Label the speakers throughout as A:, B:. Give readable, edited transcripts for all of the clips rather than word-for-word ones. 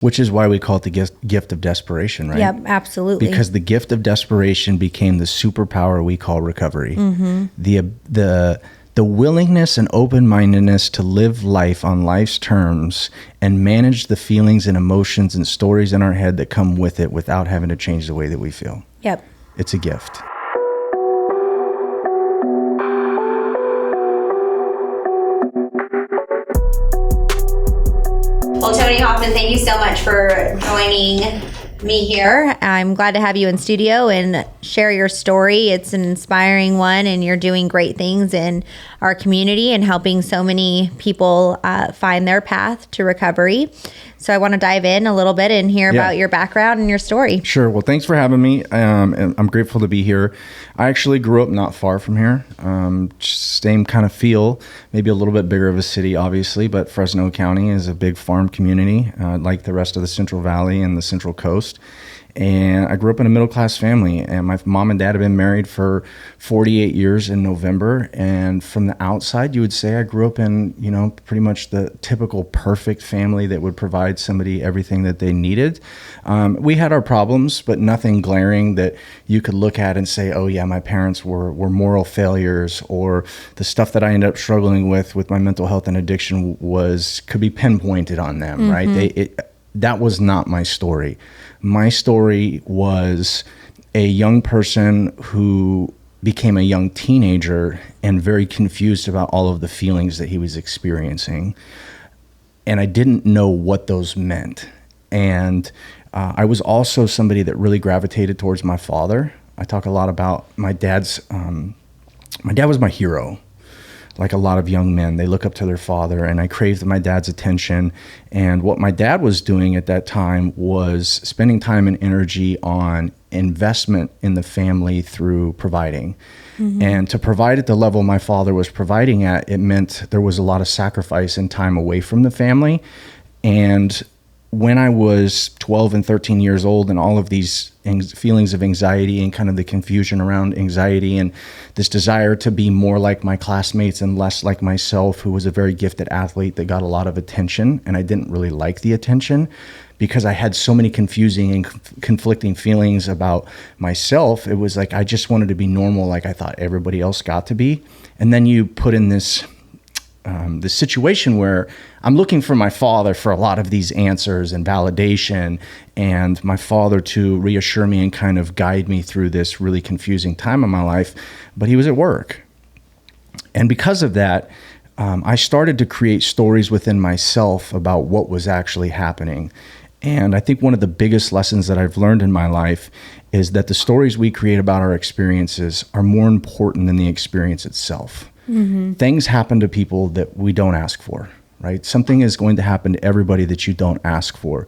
A: Which is why we call it the gift of desperation, right?
B: Yep, absolutely.
A: Because the gift of desperation became the superpower we call recovery. The willingness and open-mindedness to live life on life's terms and manage the feelings and emotions and stories in our head that come with it without having to change the way that we feel.
B: Yep.
A: It's a gift.
B: Well, Tony Hoffman, thank you so much for joining me here. I'm glad to have you in studio and share your story. It's an inspiring one, and you're doing great things in our community and helping so many people find their path to recovery. So I want to dive in a little bit and hear about your background and your story.
A: Sure. Well, thanks for having me. And I'm grateful to be here. I actually grew up not far from here. Same kind of feel, maybe a little bit bigger of a city, obviously, but Fresno County is a big farm community, like the rest of the Central Valley and the Central Coast. And I grew up in a middle-class family, and my mom and dad have been married for 48 years in November. And from the outside, you would say I grew up in, pretty much the typical perfect family that would provide somebody everything that they needed. We had our problems, but nothing glaring that you could look at and say, oh yeah, my parents were moral failures, or the stuff that I ended up struggling with my mental health and addiction could be pinpointed on them, right? That was not my story. My story was a young person who became a young teenager and very confused about all of the feelings that he was experiencing. And I didn't know what those meant. And I was also somebody that really gravitated towards my father. I talk a lot about my dad's, my dad was my hero. Like a lot of young men, they look up to their father, and I craved my dad's attention. And what my dad was doing at that time was spending time and energy on investment in the family through providing. Mm-hmm. And to provide at the level my father was providing at, it meant there was a lot of sacrifice and time away from the family. And when I was 12 and 13 years old, and all of these feelings of anxiety and kind of the confusion around anxiety and this desire to be more like my classmates and less like myself, who was a very gifted athlete that got a lot of attention, and I didn't really like the attention because I had so many confusing and conflicting feelings about myself. It was like I just wanted to be normal like I thought everybody else got to be. And then you put in this situation where I'm looking for my father for a lot of these answers and validation, and my father to reassure me and kind of guide me through this really confusing time in my life, but he was at work. And because of that, I started to create stories within myself about what was actually happening. And I think one of the biggest lessons that I've learned in my life is that the stories we create about our experiences are more important than the experience itself. Mm-hmm. Things happen to people that we don't ask for, right? Something is going to happen to everybody that you don't ask for.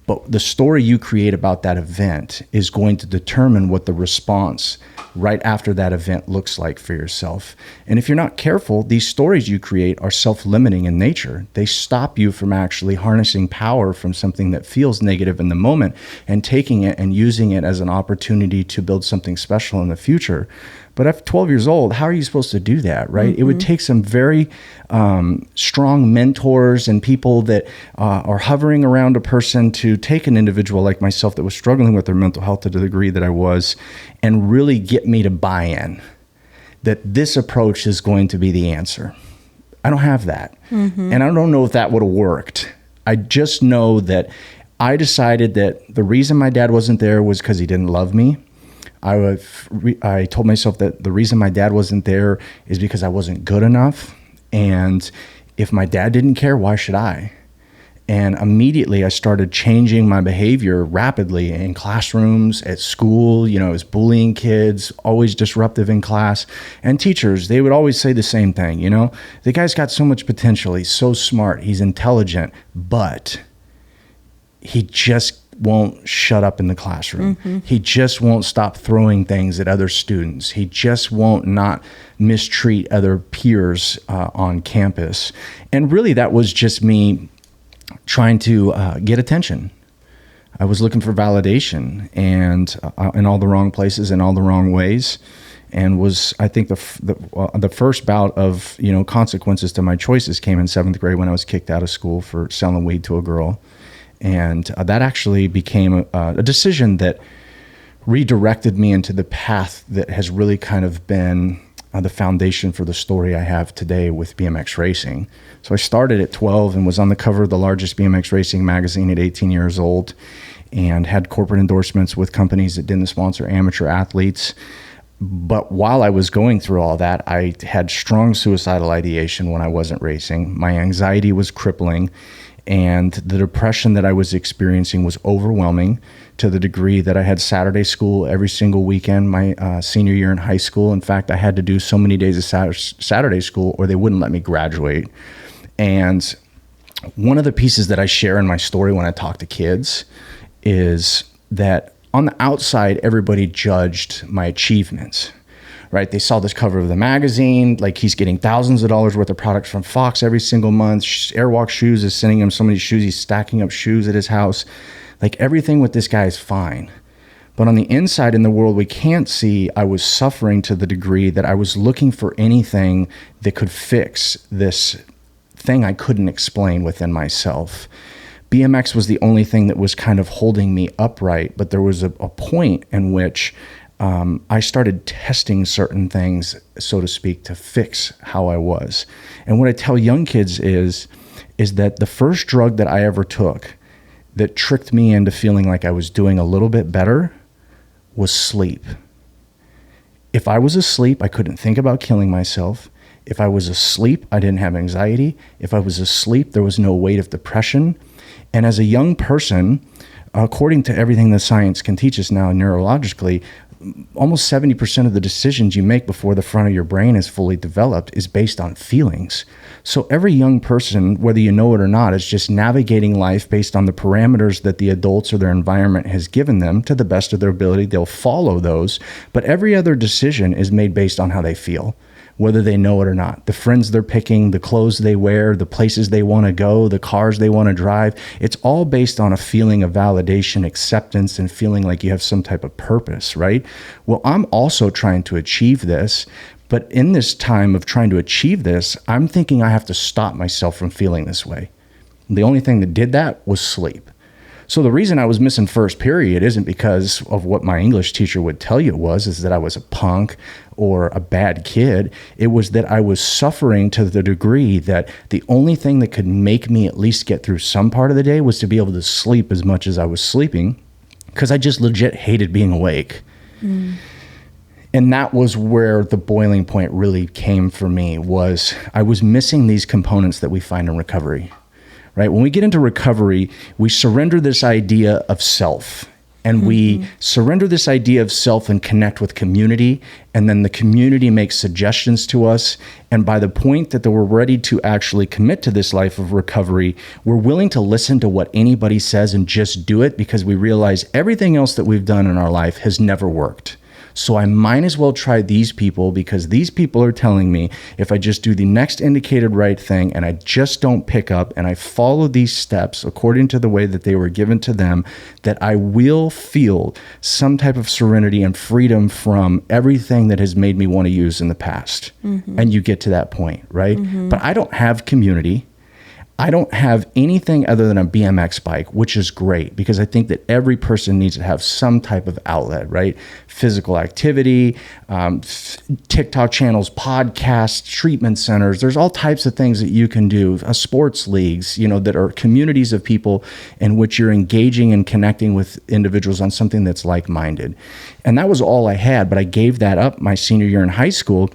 A: But the story you create about that event is going to determine what the response right after that event looks like for yourself. And if you're not careful, these stories you create are self-limiting in nature. They stop you from actually harnessing power from something that feels negative in the moment and taking it and using it as an opportunity to build something special in the future. But at 12 years old, how are you supposed to do that, right? Mm-hmm. It would take some very strong mentors and people that are hovering around a person to take an individual like myself that was struggling with their mental health to the degree that I was, and really get me to buy in that this approach is going to be the answer. I don't have that. Mm-hmm. And I don't know if that would have worked. I just know that I decided that the reason my dad wasn't there was because he didn't love me. I told myself that the reason my dad wasn't there is because I wasn't good enough. And if my dad didn't care, why should I? And immediately I started changing my behavior rapidly in classrooms, at school. I was bullying kids, always disruptive in class. And teachers, they would always say the same thing, the guy's got so much potential. He's so smart. He's intelligent, but he just won't shut up in the classroom. Mm-hmm. He just won't stop throwing things at other students. He just won't not mistreat other peers on campus. And really that was just me trying to get attention. I was looking for validation, and in all the wrong places, in all the wrong ways, and was, I think, the first bout of consequences to my choices came in 7th grade when I was kicked out of school for selling weed to a girl. And that actually became a decision that redirected me into the path that has really kind of been the foundation for the story I have today with BMX racing. So I started at 12 and was on the cover of the largest BMX racing magazine at 18 years old, and had corporate endorsements with companies that didn't sponsor amateur athletes. But while I was going through all that, I had strong suicidal ideation when I wasn't racing. My anxiety was crippling, and the depression that I was experiencing was overwhelming, to the degree that I had Saturday school every single weekend my senior year in high school. In fact, I had to do so many days of Saturday school or they wouldn't let me graduate. And one of the pieces that I share in my story when I talk to kids is that on the outside, everybody judged my achievements, right? They saw this cover of the magazine, like he's getting thousands of dollars worth of products from Fox every single month. Airwalk Shoes is sending him so many shoes. He's stacking up shoes at his house. Like everything with this guy is fine. But on the inside, in the world we can't see, I was suffering to the degree that I was looking for anything that could fix this thing I couldn't explain within myself. BMX was the only thing that was kind of holding me upright, but there was a point in which I started testing certain things, so to speak, to fix how I was. And what I tell young kids is that the first drug that I ever took that tricked me into feeling like I was doing a little bit better was sleep. If I was asleep, I couldn't think about killing myself. If I was asleep, I didn't have anxiety. If I was asleep, there was no weight of depression. And as a young person, according to everything that science can teach us now neurologically, almost 70% of the decisions you make before the front of your brain is fully developed is based on feelings. So every young person, whether you know it or not, is just navigating life based on the parameters that the adults or their environment has given them to the best of their ability. They'll follow those, but every other decision is made based on how they feel, whether they know it or not. The friends they're picking, the clothes they wear, the places they want to go, the cars they want to drive, it's all based on a feeling of validation, acceptance, and feeling like you have some type of purpose, right? Well, I'm also trying to achieve this, but in this time of trying to achieve this, I'm thinking I have to stop myself from feeling this way. The only thing that did that was sleep. So the reason I was missing first period isn't because of what my English teacher would tell you it was, is that I was a punk or a bad kid. It was that I was suffering to the degree that the only thing that could make me at least get through some part of the day was to be able to sleep as much as I was sleeping, because I just legit hated being awake. And that was where the boiling point really came for me, was I was missing these components that we find in recovery. Right? When we get into recovery, we surrender this idea of self, and we surrender this idea of self and connect with community. And then the community makes suggestions to us. And by the point that we're ready to actually commit to this life of recovery, we're willing to listen to what anybody says and just do it, because we realize everything else that we've done in our life has never worked. So I might as well try these people, because these people are telling me if I just do the next indicated right thing and I just don't pick up and I follow these steps according to the way that they were given to them, that I will feel some type of serenity and freedom from everything that has made me want to use in the past. And you get to that point, right? But I don't have community. I don't have anything other than a BMX bike, which is great, because I think that every person needs to have some type of outlet, right? Physical activity, TikTok channels, podcasts, treatment centers. There's all types of things that you can do. Sports leagues, that are communities of people in which you're engaging and connecting with individuals on something that's like-minded. And that was all I had, but I gave that up my senior year in high school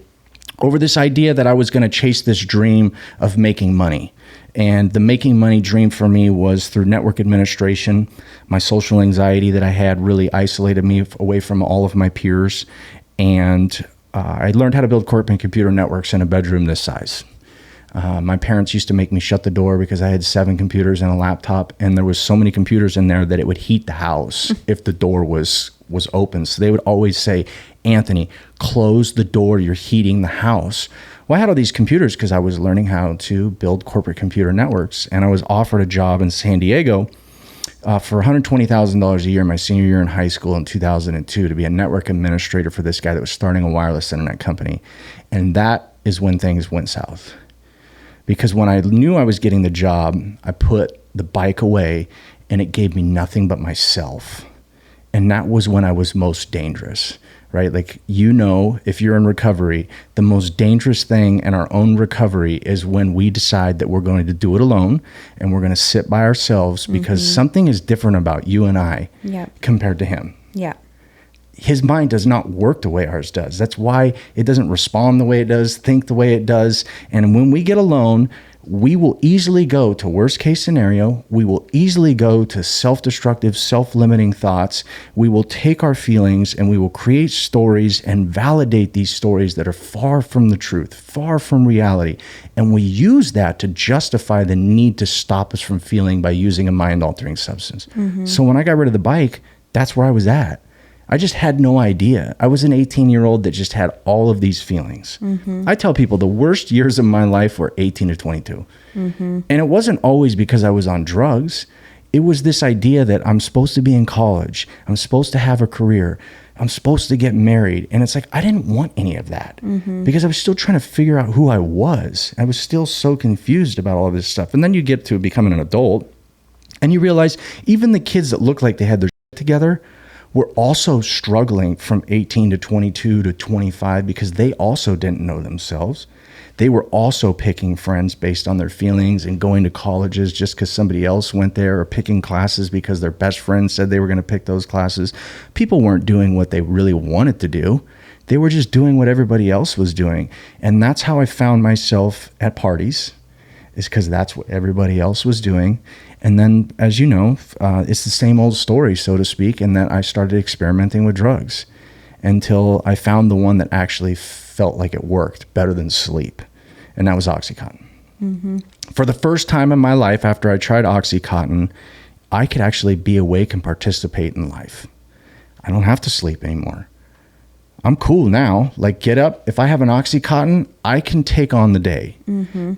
A: over this idea that I was going to chase this dream of making money. And the making money dream for me was through network administration. My social anxiety that I had really isolated me away from all of my peers. And I learned how to build corporate computer networks in a bedroom this size. My parents used to make me shut the door because I had 7 computers and a laptop, and there was so many computers in there that it would heat the house if the door was open. So they would always say, "Anthony, close the door, you're heating the house." Well, I had all these computers because I was learning how to build corporate computer networks, and I was offered a job in San Diego for $120,000 a year my senior year in high school in 2002 to be a network administrator for this guy that was starting a wireless internet company. And that is when things went south. Because when I knew I was getting the job, I put the bike away and it gave me nothing but myself. And that was when I was most dangerous, right? Like, if you're in recovery, the most dangerous thing in our own recovery is when we decide that we're going to do it alone and we're going to sit by ourselves because something is different about you and I compared to him.
B: Yeah.
A: His mind does not work the way ours does. That's why it doesn't respond the way it does, think the way it does. And when we get alone, we will easily go to worst case scenario. We will easily go to self-destructive, self-limiting thoughts. We will take our feelings and we will create stories and validate these stories that are far from the truth, far from reality. And we use that to justify the need to stop us from feeling by using a mind-altering substance. So when I got rid of the bike, that's where I was at. I just had no idea. I was an 18-year-old that just had all of these feelings. I tell people the worst years of my life were 18 to 22. And it wasn't always because I was on drugs. It was this idea that I'm supposed to be in college. I'm supposed to have a career. I'm supposed to get married. And it's like, I didn't want any of that because I was still trying to figure out who I was. I was still so confused about all of this stuff. And then you get to becoming an adult and you realize even the kids that look like they had their shit together were also struggling from 18 to 22 to 25 because they also didn't know themselves. They were also picking friends based on their feelings and going to colleges just because somebody else went there, or picking classes because their best friend said they were going to pick those classes. People weren't doing what they really wanted to do. They were just doing what everybody else was doing. And that's how I found myself at parties, is because that's what everybody else was doing. And then, as you know, it's the same old story, so to speak, and that I started experimenting with drugs until I found the one that actually felt like it worked better than sleep, and that was Oxycontin. For the first time in my life after I tried Oxycontin, I could actually be awake and participate in life. I don't have to sleep anymore. I'm cool now. Like, get up. If I have an Oxycontin, I can take on the day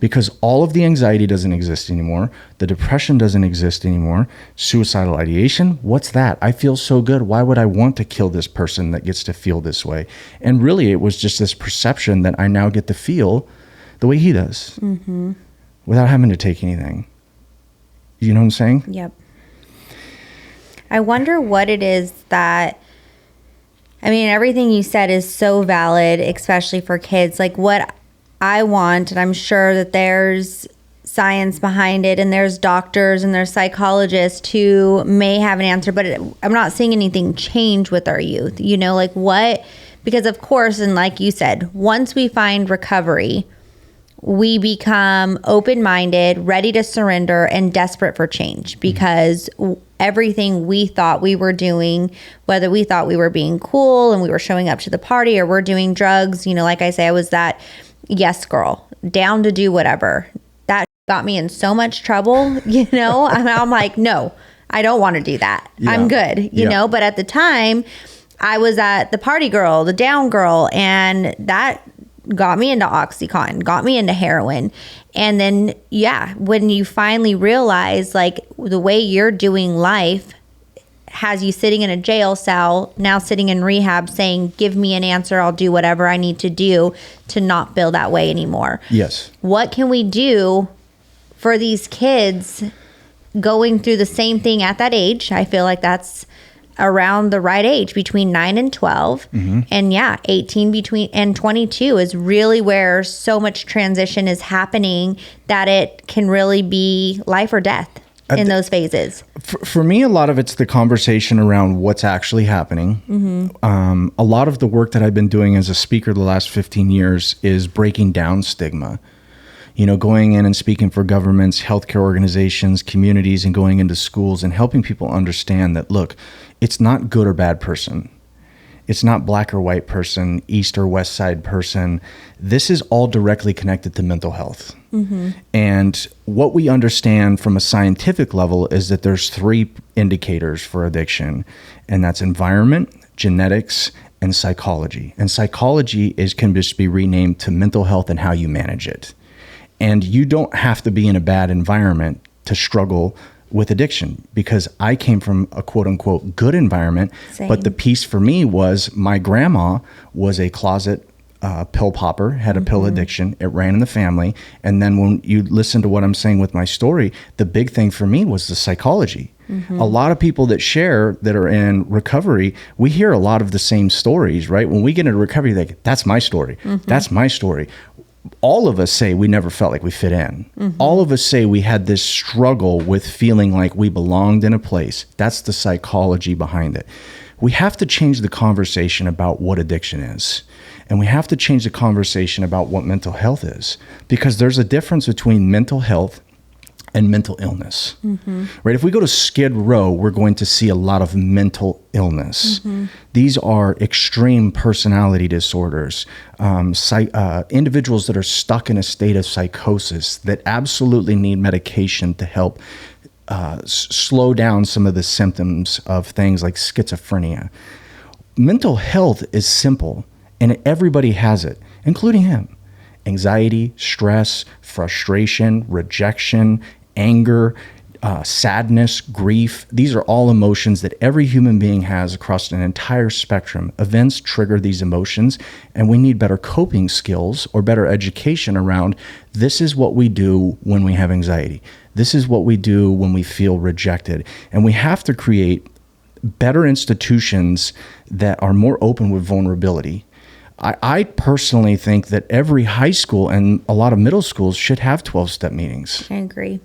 A: because all of the anxiety doesn't exist anymore. The depression doesn't exist anymore. Suicidal ideation. What's that? I feel so good. Why would I want to kill this person that gets to feel this way? And really, it was just this perception that I now get to feel the way he does without having to take anything. You know what I'm saying?
B: Yep. I wonder what it is that, I mean, everything you said is so valid, especially for kids. Like, what I want, and I'm sure that there's science behind it, and there's doctors and there's psychologists who may have an answer, but I'm not seeing anything change with our youth. Like what? Because of course, and like you said, once we find recovery, we become open-minded, ready to surrender, and desperate for change because everything we thought we were doing, whether we thought we were being cool and we were showing up to the party or we're doing drugs, like I say, I was that yes girl, down to do whatever. That got me in so much trouble, I'm like, no, I don't want to do that. Yeah. I'm good, but at the time I was at the party girl, the down girl, and that got me into Oxycontin, got me into heroin. And then, when you finally realize like the way you're doing life has you sitting in a jail cell, now sitting in rehab saying, give me an answer, I'll do whatever I need to do to not feel that way anymore.
A: Yes.
B: What can we do for these kids going through the same thing at that age? I feel like that's around the right age, between 9 and 12. And 18 between and 22 is really where so much transition is happening that it can really be life or death in those phases.
A: For me, a lot of it's the conversation around what's actually happening. A lot of the work that I've been doing as a speaker the last 15 years is breaking down stigma. Going in and speaking for governments, healthcare organizations, communities, and going into schools and helping people understand that, look, it's not good or bad person. It's not black or white person, east or west side person. This is all directly connected to mental health. And what we understand from a scientific level is that there's 3 indicators for addiction, and that's environment, genetics, and psychology. And psychology can just be renamed to mental health and how you manage it. And you don't have to be in a bad environment to struggle with addiction, because I came from a quote unquote good environment.
B: Same.
A: But the piece for me was my grandma was a closet pill popper, had a pill addiction. It ran in the family. And then when you listen to what I'm saying with my story, the big thing for me was the psychology. A lot of people that share that are in recovery, we hear a lot of the same stories, right? When we get into recovery, like, that's my story. That's my story. All of us say we never felt like we fit in. All of us say we had this struggle with feeling like we belonged in a place. That's the psychology behind it. We have to change the conversation about what addiction is. And we have to change the conversation about what mental health is, because there's a difference between mental health and mental illness, right? If we go to Skid Row, we're going to see a lot of mental illness. These are extreme personality disorders, individuals that are stuck in a state of psychosis that absolutely need medication to help slow down some of the symptoms of things like schizophrenia. Mental health is simple, and everybody has it, including him. Anxiety, stress, frustration, rejection, anger, sadness, grief. These are all emotions that every human being has across an entire spectrum. Events trigger these emotions, and we need better coping skills or better education around this is what we do when we have anxiety. This is what we do when we feel rejected. And we have to create better institutions that are more open with vulnerability. I personally think that every high school and a lot of middle schools should have 12-step meetings.
B: I agree.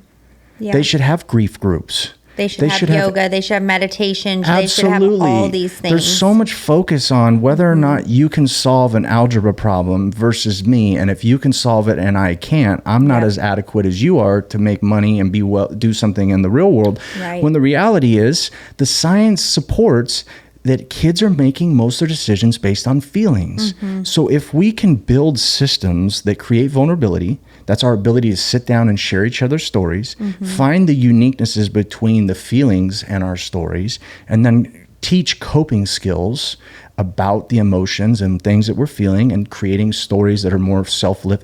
B: Yeah.
A: They should have grief groups.
B: They should have yoga. They should have meditation.
A: Absolutely.
B: They should have all these things.
A: There's so much focus on whether or not you can solve an algebra problem versus me. And if you can solve it and I can't, I'm not as adequate as you are to make money and do something in the real world.
B: Right.
A: When the reality is the science supports that kids are making most of their decisions based on feelings. So if we can build systems that create vulnerability, that's our ability to sit down and share each other's stories, find the uniquenesses between the feelings and our stories, and then teach coping skills about the emotions and things that we're feeling, and creating stories that are more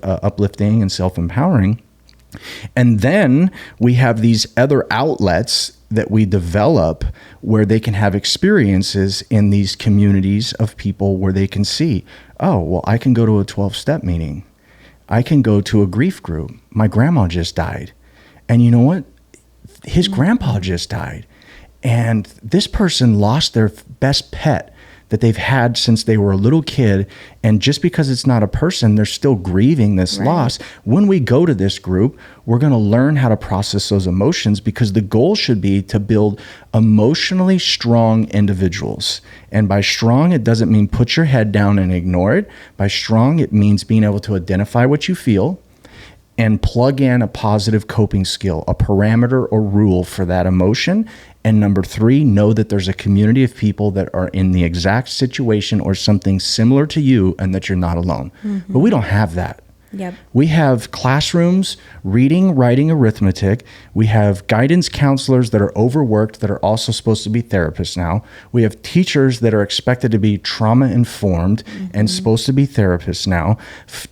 A: uplifting and self-empowering. And then we have these other outlets that we develop where they can have experiences in these communities of people where they can see, oh, well, I can go to a 12-step meeting. I can go to a grief group. My grandma just died. And you know what? His grandpa just died. And this person lost their best pet that they've had since they were a little kid. And just because it's not a person, they're still grieving this loss. When we go to this group, we're going to learn how to process those emotions, because the goal should be to build emotionally strong individuals. And by strong, it doesn't mean put your head down and ignore it. By strong, it means being able to identify what you feel and plug in a positive coping skill, a parameter or rule for that emotion. And number 3, know that there's a community of people that are in the exact situation or something similar to you, and that you're not alone. But we don't have that. We have classrooms, reading, writing, arithmetic. We have guidance counselors that are overworked that are also supposed to be therapists now. We have teachers that are expected to be trauma informed and supposed to be therapists now.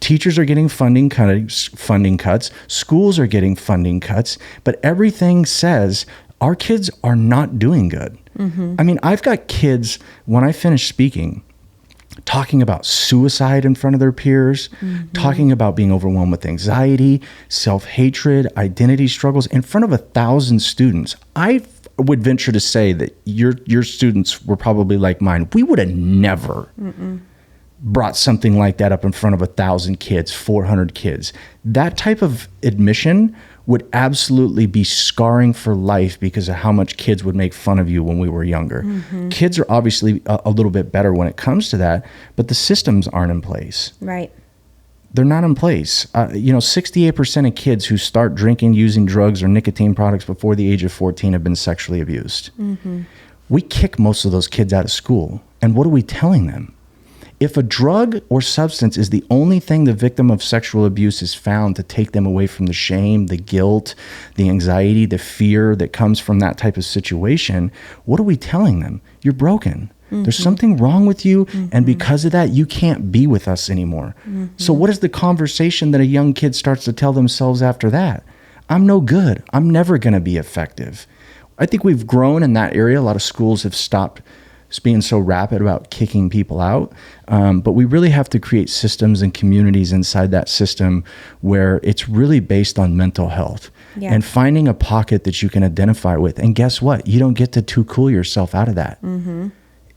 A: Teachers are getting funding cuts. Schools are getting funding cuts. But everything says our kids are not doing good. I mean, I've got kids, when I finish speaking, talking about suicide in front of their peers, talking about being overwhelmed with anxiety, self-hatred, identity struggles in front of 1,000 students. I would venture to say that your students were probably like mine. We would have never brought something like that up in front of 1,000 kids, 400 kids. That type of admission would absolutely be scarring for life because of how much kids would make fun of you when we were younger. Kids are obviously a little bit better when it comes to that, but the systems aren't in place.
B: Right.
A: They're not in place. 68% of kids who start drinking, using drugs or nicotine products before the age of 14 have been sexually abused. We kick most of those kids out of school. And what are we telling them? If a drug or substance is the only thing the victim of sexual abuse is found to take them away from the shame, the guilt, the anxiety, the fear that comes from that type of situation, what are we telling them? You're broken. There's something wrong with you, and because of that, you can't be with us anymore. So what is the conversation that a young kid starts to tell themselves after that? I'm no good. I'm never going to be effective. I think we've grown in that area. A lot of schools have stopped being so rapid about kicking people out. But we really have to create systems and communities inside that system where it's really based on mental health and finding a pocket that you can identify with. And guess what? You don't get to too cool yourself out of that.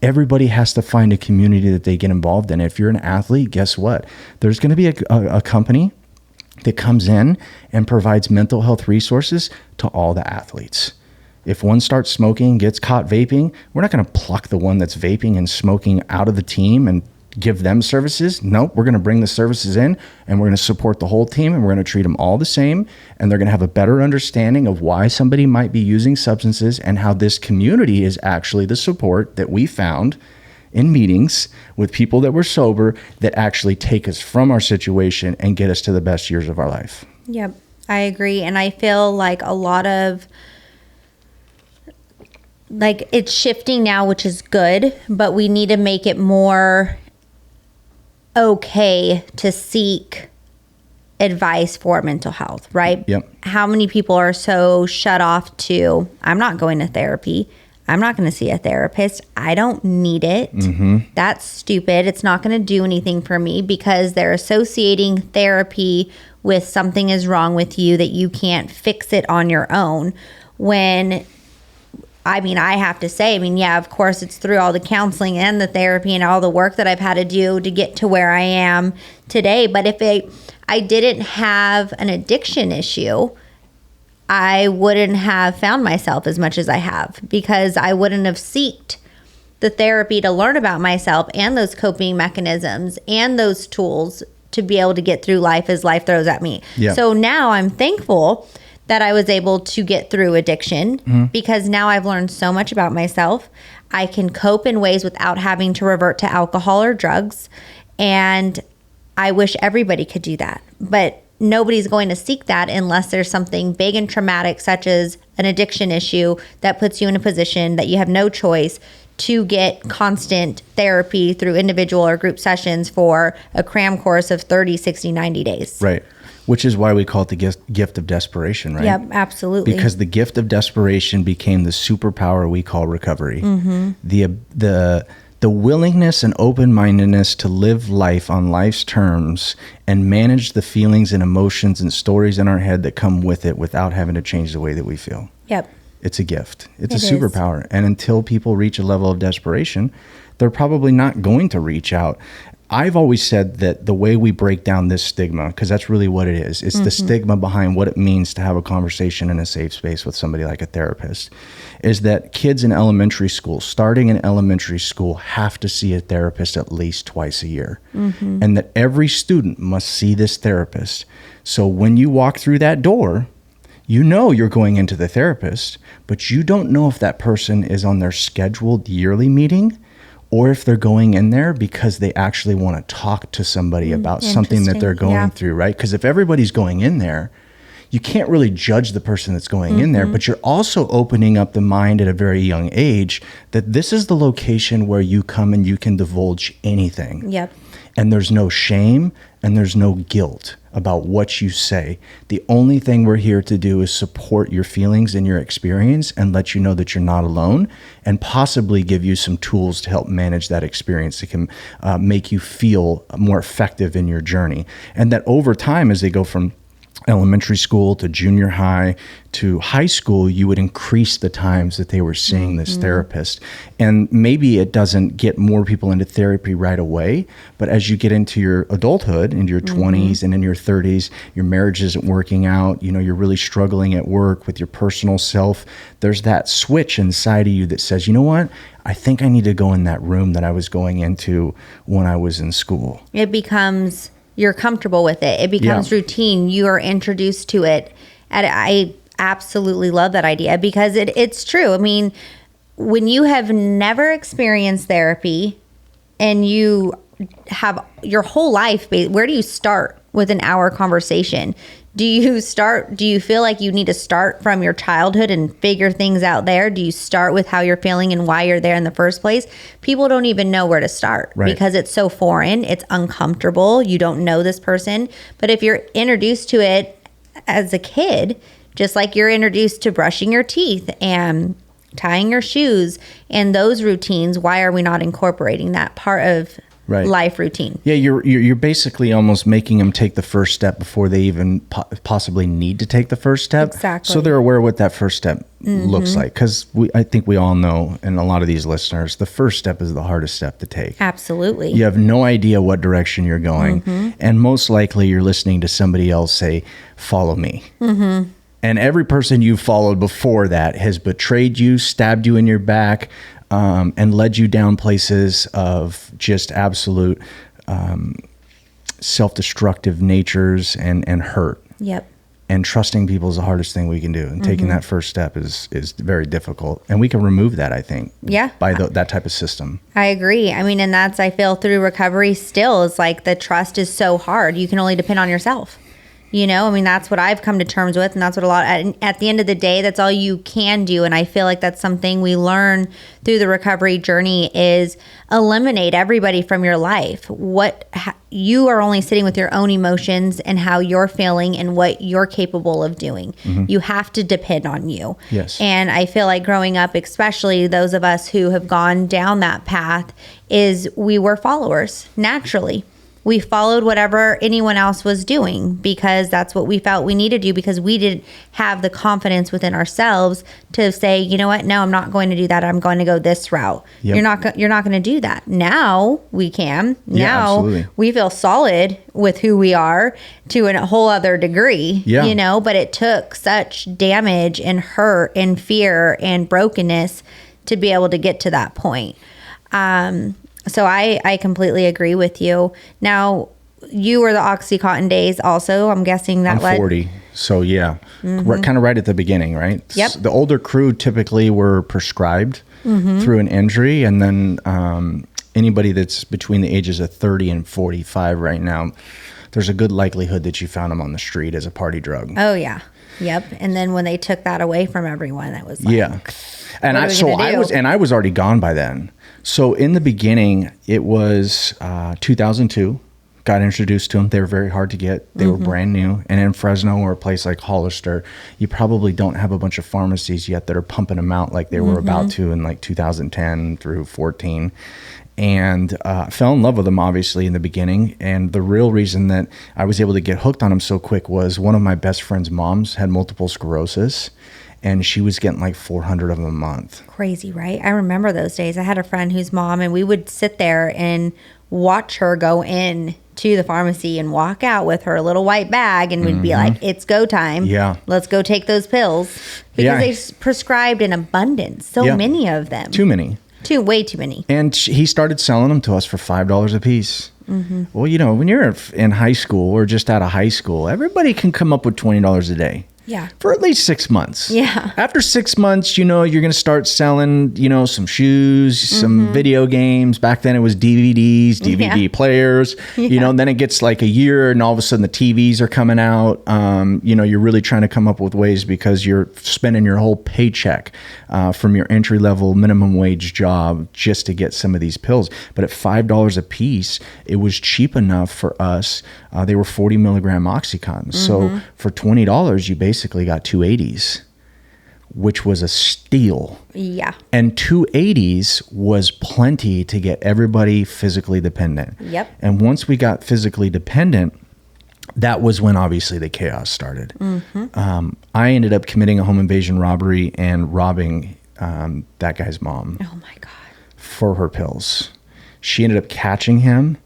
A: Everybody has to find a community that they get involved in. If you're an athlete, guess what? There's going to be a company that comes in and provides mental health resources to all the athletes. If one starts smoking, gets caught vaping, we're not going to pluck the one that's vaping and smoking out of the team and give them services. Nope, we're going to bring the services in and we're going to support the whole team and we're going to treat them all the same. And they're going to have a better understanding of why somebody might be using substances and how this community is actually the support that we found in meetings with people that were sober that actually take us from our situation and get us to the best years of our life.
B: Yep, I agree. And I feel like a lot of it's shifting now, which is good, but we need to make it more okay to seek advice for mental health, right?
A: Yep.
B: How many people are so shut off to, I'm not going to therapy. I'm not going to see a therapist. I don't need it. That's stupid. It's not going to do anything for me, because they're associating therapy with something is wrong with you, that you can't fix it on your own. When I have to say, yeah, of course, it's through all the counseling and the therapy and all the work that I've had to do to get to where I am today. But if I didn't have an addiction issue, I wouldn't have found myself as much as I have, because I wouldn't have sought the therapy to learn about myself and those coping mechanisms and those tools to be able to get through life as life throws at me.
A: Yeah.
B: So now I'm thankful that I was able to get through addiction, because now I've learned so much about myself. I can cope in ways without having to revert to alcohol or drugs. And I wish everybody could do that. But nobody's going to seek that unless there's something big and traumatic, such as an addiction issue, that puts you in a position that you have no choice to get constant therapy through individual or group sessions for a cram course of 30, 60, 90 days.
A: Right. Which is why we call it the gift of desperation, right?
B: Yep, absolutely.
A: Because the gift of desperation became the superpower we call recovery. The willingness and open-mindedness to live life on life's terms and manage the feelings and emotions and stories in our head that come with it without having to change the way that we feel.
B: Yep.
A: It's a gift. It's a superpower. And until people reach a level of desperation, they're probably not going to reach out. I've always said that the way we break down this stigma, because that's really what it is, it's the stigma behind what it means to have a conversation in a safe space with somebody like a therapist, is that kids in elementary school, starting in elementary school, have to see a therapist at least twice a year. And that every student must see this therapist. So when you walk through that door, you know you're going into the therapist, but you don't know if that person is on their scheduled yearly meeting, or if they're going in there because they actually want to talk to somebody about something that they're going through, right? Because if everybody's going in there, you can't really judge the person that's going in there, but you're also opening up the mind at a very young age that this is the location where you come and you can divulge anything.
B: Yep.
A: And there's no shame and there's no guilt about what you say. The only thing we're here to do is support your feelings and your experience and let you know that you're not alone, and possibly give you some tools to help manage that experience that can make you feel more effective in your journey. And that over time, as they go from elementary school to junior high to high school, you would increase the times that they were seeing this therapist. And maybe it doesn't get more people into therapy right away, but as you get into your adulthood, into your 20s and in your 30s, your marriage isn't working out, you're really struggling at work with your personal self, there's that switch inside of you that says, you know what? I think I need to go in that room that I was going into when I was in school.
B: It becomes, you're comfortable with it. It becomes routine. You are introduced to it. And I absolutely love that idea, because it's true. I mean, when you have never experienced therapy and you have your whole life, where do you start with an hour conversation? Do you feel like you need to start from your childhood and figure things out there? Do you start with how you're feeling and why you're there in the first place? People don't even know where to start because it's so foreign. It's uncomfortable. You don't know this person. But if you're introduced to it as a kid, just like you're introduced to brushing your teeth and tying your shoes, and those routines. Why are we not incorporating that part of life routine?
A: Yeah, you're basically almost making them take the first step before they even possibly need to take the first step.
B: Exactly.
A: So they're aware of what that first step looks like. Because I think we all know, and a lot of these listeners, the first step is the hardest step to take.
B: Absolutely.
A: You have no idea what direction you're going. And most likely you're listening to somebody else say, follow me. And every person you followed before that has betrayed you, stabbed you in your back, and led you down places of just absolute self-destructive natures and hurt.
B: Yep.
A: And trusting people is the hardest thing we can do. And taking that first step is very difficult. And we can remove that, I think, by that type of system.
B: I agree. I mean, and that's, I feel through recovery still, is like the trust is so hard. You can only depend on yourself. You know, I mean, that's what I've come to terms with. And that's what at the end of the day, that's all you can do. And I feel like that's something we learn through the recovery journey is eliminate everybody from your life. You are only sitting with your own emotions and how you're feeling and what you're capable of doing. You have to depend on you.
A: Yes.
B: And I feel like growing up, especially those of us who have gone down that path, is we were followers naturally. We followed whatever anyone else was doing because that's what we felt we needed to do, because we didn't have the confidence within ourselves to say, you know what, no, I'm not going to do that. I'm going to go this route.
A: Yep.
B: You're not going to do that. Now we can. Now
A: absolutely.
B: we feel solid with who we are to a whole other degree, you know, but it took such damage and hurt and fear and brokenness to be able to get to that point. So I completely agree with you. Now, you were the OxyContin days also. I'm guessing that
A: I'm 40. So, yeah. Kind of right at the beginning, right?
B: Yep.
A: The older crew typically were prescribed through an injury. And then anybody that's between the ages of 30 and 45 right now, there's a good likelihood that you found them on the street as a party drug.
B: Oh, yeah. Yep. And then when they took that away from everyone, that was like,
A: and I was already gone by then. So in the beginning, it was 2002. Got introduced to them. They were very hard to get. They were brand new. And in Fresno or a place like Hollister, you probably don't have a bunch of pharmacies yet that are pumping them out like they were about to in like 2010 through 14. And fell in love with them, obviously, in the beginning. And the real reason that I was able to get hooked on them so quick was one of my best friend's moms had multiple sclerosis. And she was getting like 400 of them a month. Crazy,
B: right? I remember those days. I had a friend whose mom, and we would sit there and watch her go in to the pharmacy and walk out with her little white bag, and we'd be like, it's go time.
A: Yeah.
B: Let's go take those pills. Because they prescribed in abundance. So many of them.
A: Too many.
B: Way too many.
A: And he started selling them to us for $5 a piece. Well, you know, when you're in high school or just out of high school, everybody can come up with $20 a day.
B: Yeah.
A: For at least 6 months.
B: Yeah.
A: After 6 months, you know, you're going to start selling, you know, some shoes, some video games. Back then it was DVDs, DVD players, you know, and then it gets like a year and all of a sudden the TVs are coming out. You know, you're really trying to come up with ways because you're spending your whole paycheck from your entry level minimum wage job just to get some of these pills. But at $5 a piece, it was cheap enough for us. They were 40 milligram Oxycontin. So for $20, you basically got 280s, which was a steal.
B: Yeah.
A: And 280s was plenty to get everybody physically dependent.
B: Yep.
A: And once we got physically dependent, that was when obviously the chaos started. I ended up committing a home invasion robbery and robbing that guy's mom.
B: Oh my God.
A: For her pills. She ended up catching him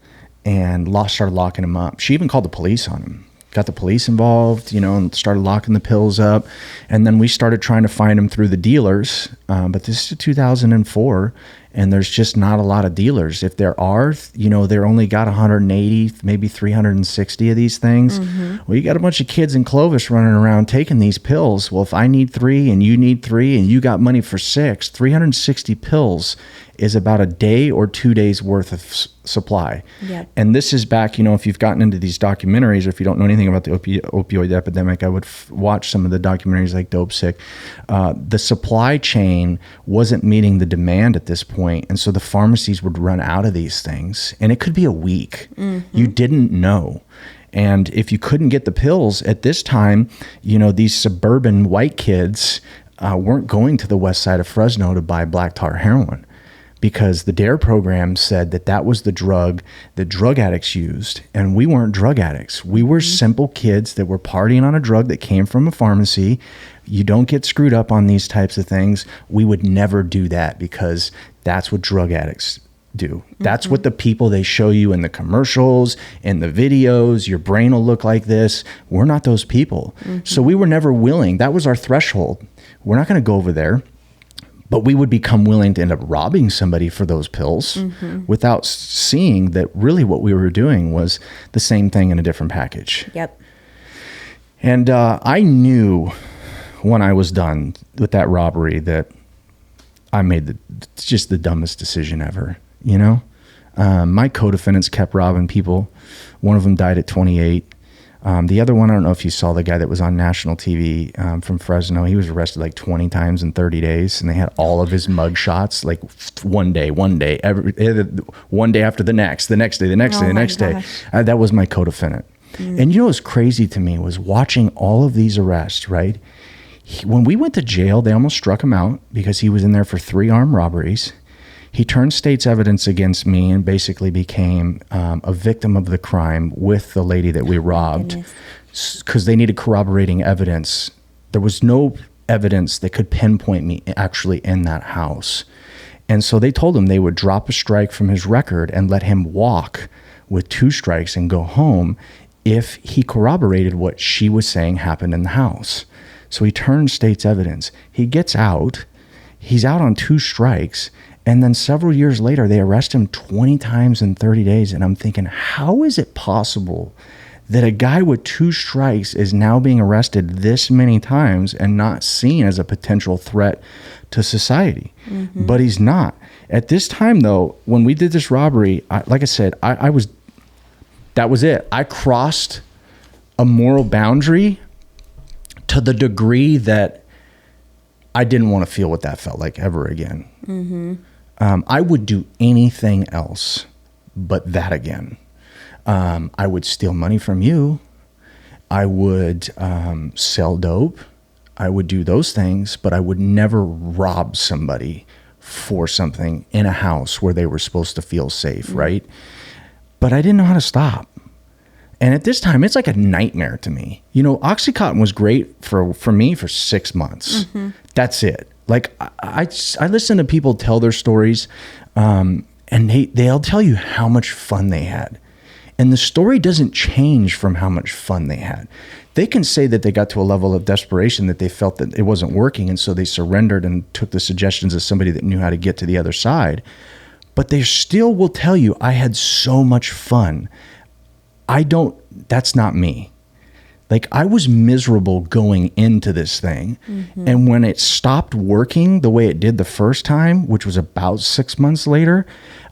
A: and started locking him up. She even called the police on him. Got the police involved, you know, and started locking the pills up. And then we started trying to find him through the dealers. But this is 2004, and there's just not a lot of dealers. If there are, you know, they're only got 180, maybe 360 of these things. Well, you got a bunch of kids in Clovis running around taking these pills. Well, if I need 3 and you need 3 and you got money for 6, 360 pills is about a day or 2 days worth of supply.
B: Yep.
A: And this is back, you know, if you've gotten into these documentaries, or if you don't know anything about the opioid epidemic, I would watch some of the documentaries like Dope Sick. The supply chain wasn't meeting the demand at this point. And so the pharmacies would run out of these things, and it could be a week. You didn't know. And if you couldn't get the pills at this time, you know, these suburban white kids weren't going to the west side of Fresno to buy black tar heroin, because the DARE program said that that was the drug that drug addicts used. And we weren't drug addicts. We were simple kids that were partying on a drug that came from a pharmacy. You don't get screwed up on these types of things. We would never do that, because that's what drug addicts do. That's what the people they show you in the commercials, in the videos, your brain will look like this. We're not those people. So we were never willing. That was our threshold. We're not going to go over there. But we would become willing to end up robbing somebody for those pills without seeing that really what we were doing was the same thing in a different package.
B: Yep.
A: And I knew when I was done with that robbery that I made just the dumbest decision ever, you know? My co-defendants kept robbing people. One of them died at 28. The other one, I don't know if you saw the guy that was on national TV from Fresno. He was arrested like 20 times in 30 days, and they had all of his mug shots, like one day, one day after the next day, the next day. That was my co-defendant. And you know what's crazy to me was watching all of these arrests, right? When we went to jail, they almost struck him out because he was in there for 3 armed robberies. He turned state's evidence against me and basically became a victim of the crime with the lady that we robbed, because they needed corroborating evidence. There was no evidence that could pinpoint me actually in that house. And so they told him they would drop a strike from his record and let him walk with 2 strikes and go home if he corroborated what she was saying happened in the house. So he turned state's evidence. He gets out. He's out on 2 strikes. And then several years later, they arrest him 20 times in 30 days. And I'm thinking, how is it possible that a guy with 2 strikes is now being arrested this many times and not seen as a potential threat to society? But he's not. At this time, though, when we did this robbery, like I said, that was it. I crossed a moral boundary to the degree that I didn't want to feel what that felt like ever again. I would do anything else but that again. I would steal money from you. I would sell dope. I would do those things, but I would never rob somebody for something in a house where they were supposed to feel safe, right? But I didn't know how to stop. And at this time, it's like a nightmare to me. You know, Oxycontin was great for me for 6 months. That's it. Like I listen to people tell their stories, and they'll tell you how much fun they had. And the story doesn't change from how much fun they had. They can say that they got to a level of desperation that they felt that it wasn't working, and so they surrendered and took the suggestions of somebody that knew how to get to the other side. But they still will tell you, I had so much fun. That's not me. Like, I was miserable going into this thing. And when it stopped working the way it did the first time, which was about 6 months later,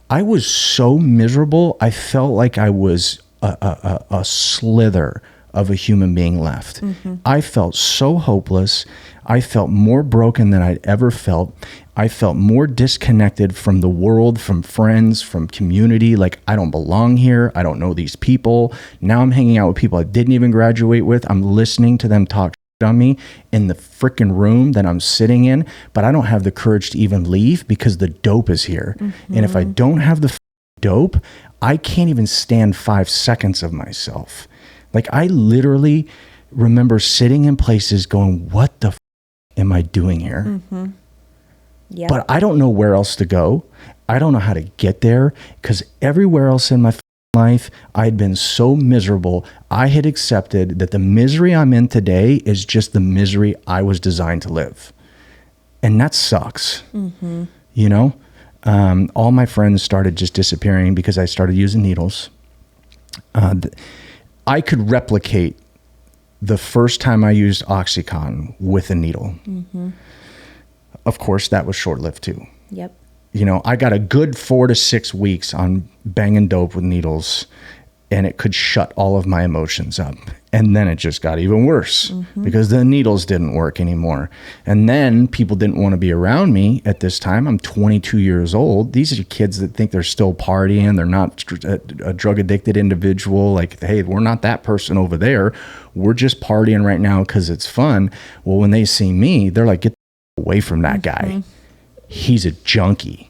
A: I was so miserable. I felt like I was a slither of a human being left. I felt so hopeless. I felt more broken than I'd ever felt. I felt more disconnected from the world, from friends, from community. Like, I don't belong here. I don't know these people. Now I'm hanging out with people I didn't even graduate with. I'm listening to them talk shit on me in the freaking room that I'm sitting in, but I don't have the courage to even leave because the dope is here. And if I don't have the dope, I can't even stand 5 seconds of myself. Like, I literally remember sitting in places going, what the am I doing here? Yep. But I don't know where else to go. I don't know how to get there, because everywhere else in my life, I had been so miserable. I had accepted that the misery I'm in today is just the misery I was designed to live. And that sucks. You know, all my friends started just disappearing because I started using needles. I could replicate the first time I used Oxycontin with a needle. Of course, that was short-lived too. Yep. You know, I got a good 4 to 6 weeks on banging dope with needles, and it could shut all of my emotions up. And then it just got even worse because the needles didn't work anymore. And then people didn't want to be around me at this time. I'm 22 years old. These are kids that think they're still partying. They're not a drug addicted individual. Like, hey, we're not that person over there. We're just partying right now because it's fun. Well, when they see me, they're like, get away from that guy. He's a junkie.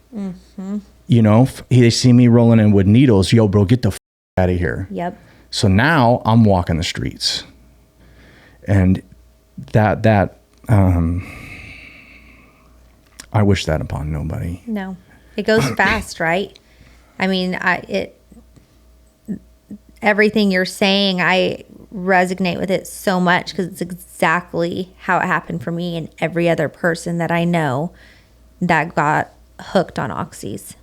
A: You know, they see me rolling in with needles. Yo, bro, get the out of here.
B: Yep.
A: So now I'm walking the streets, and I wish that upon nobody.
B: No, it goes fast, right? I mean, everything you're saying, I resonate with it so much because it's exactly how it happened for me and every other person that I know that got hooked on oxys.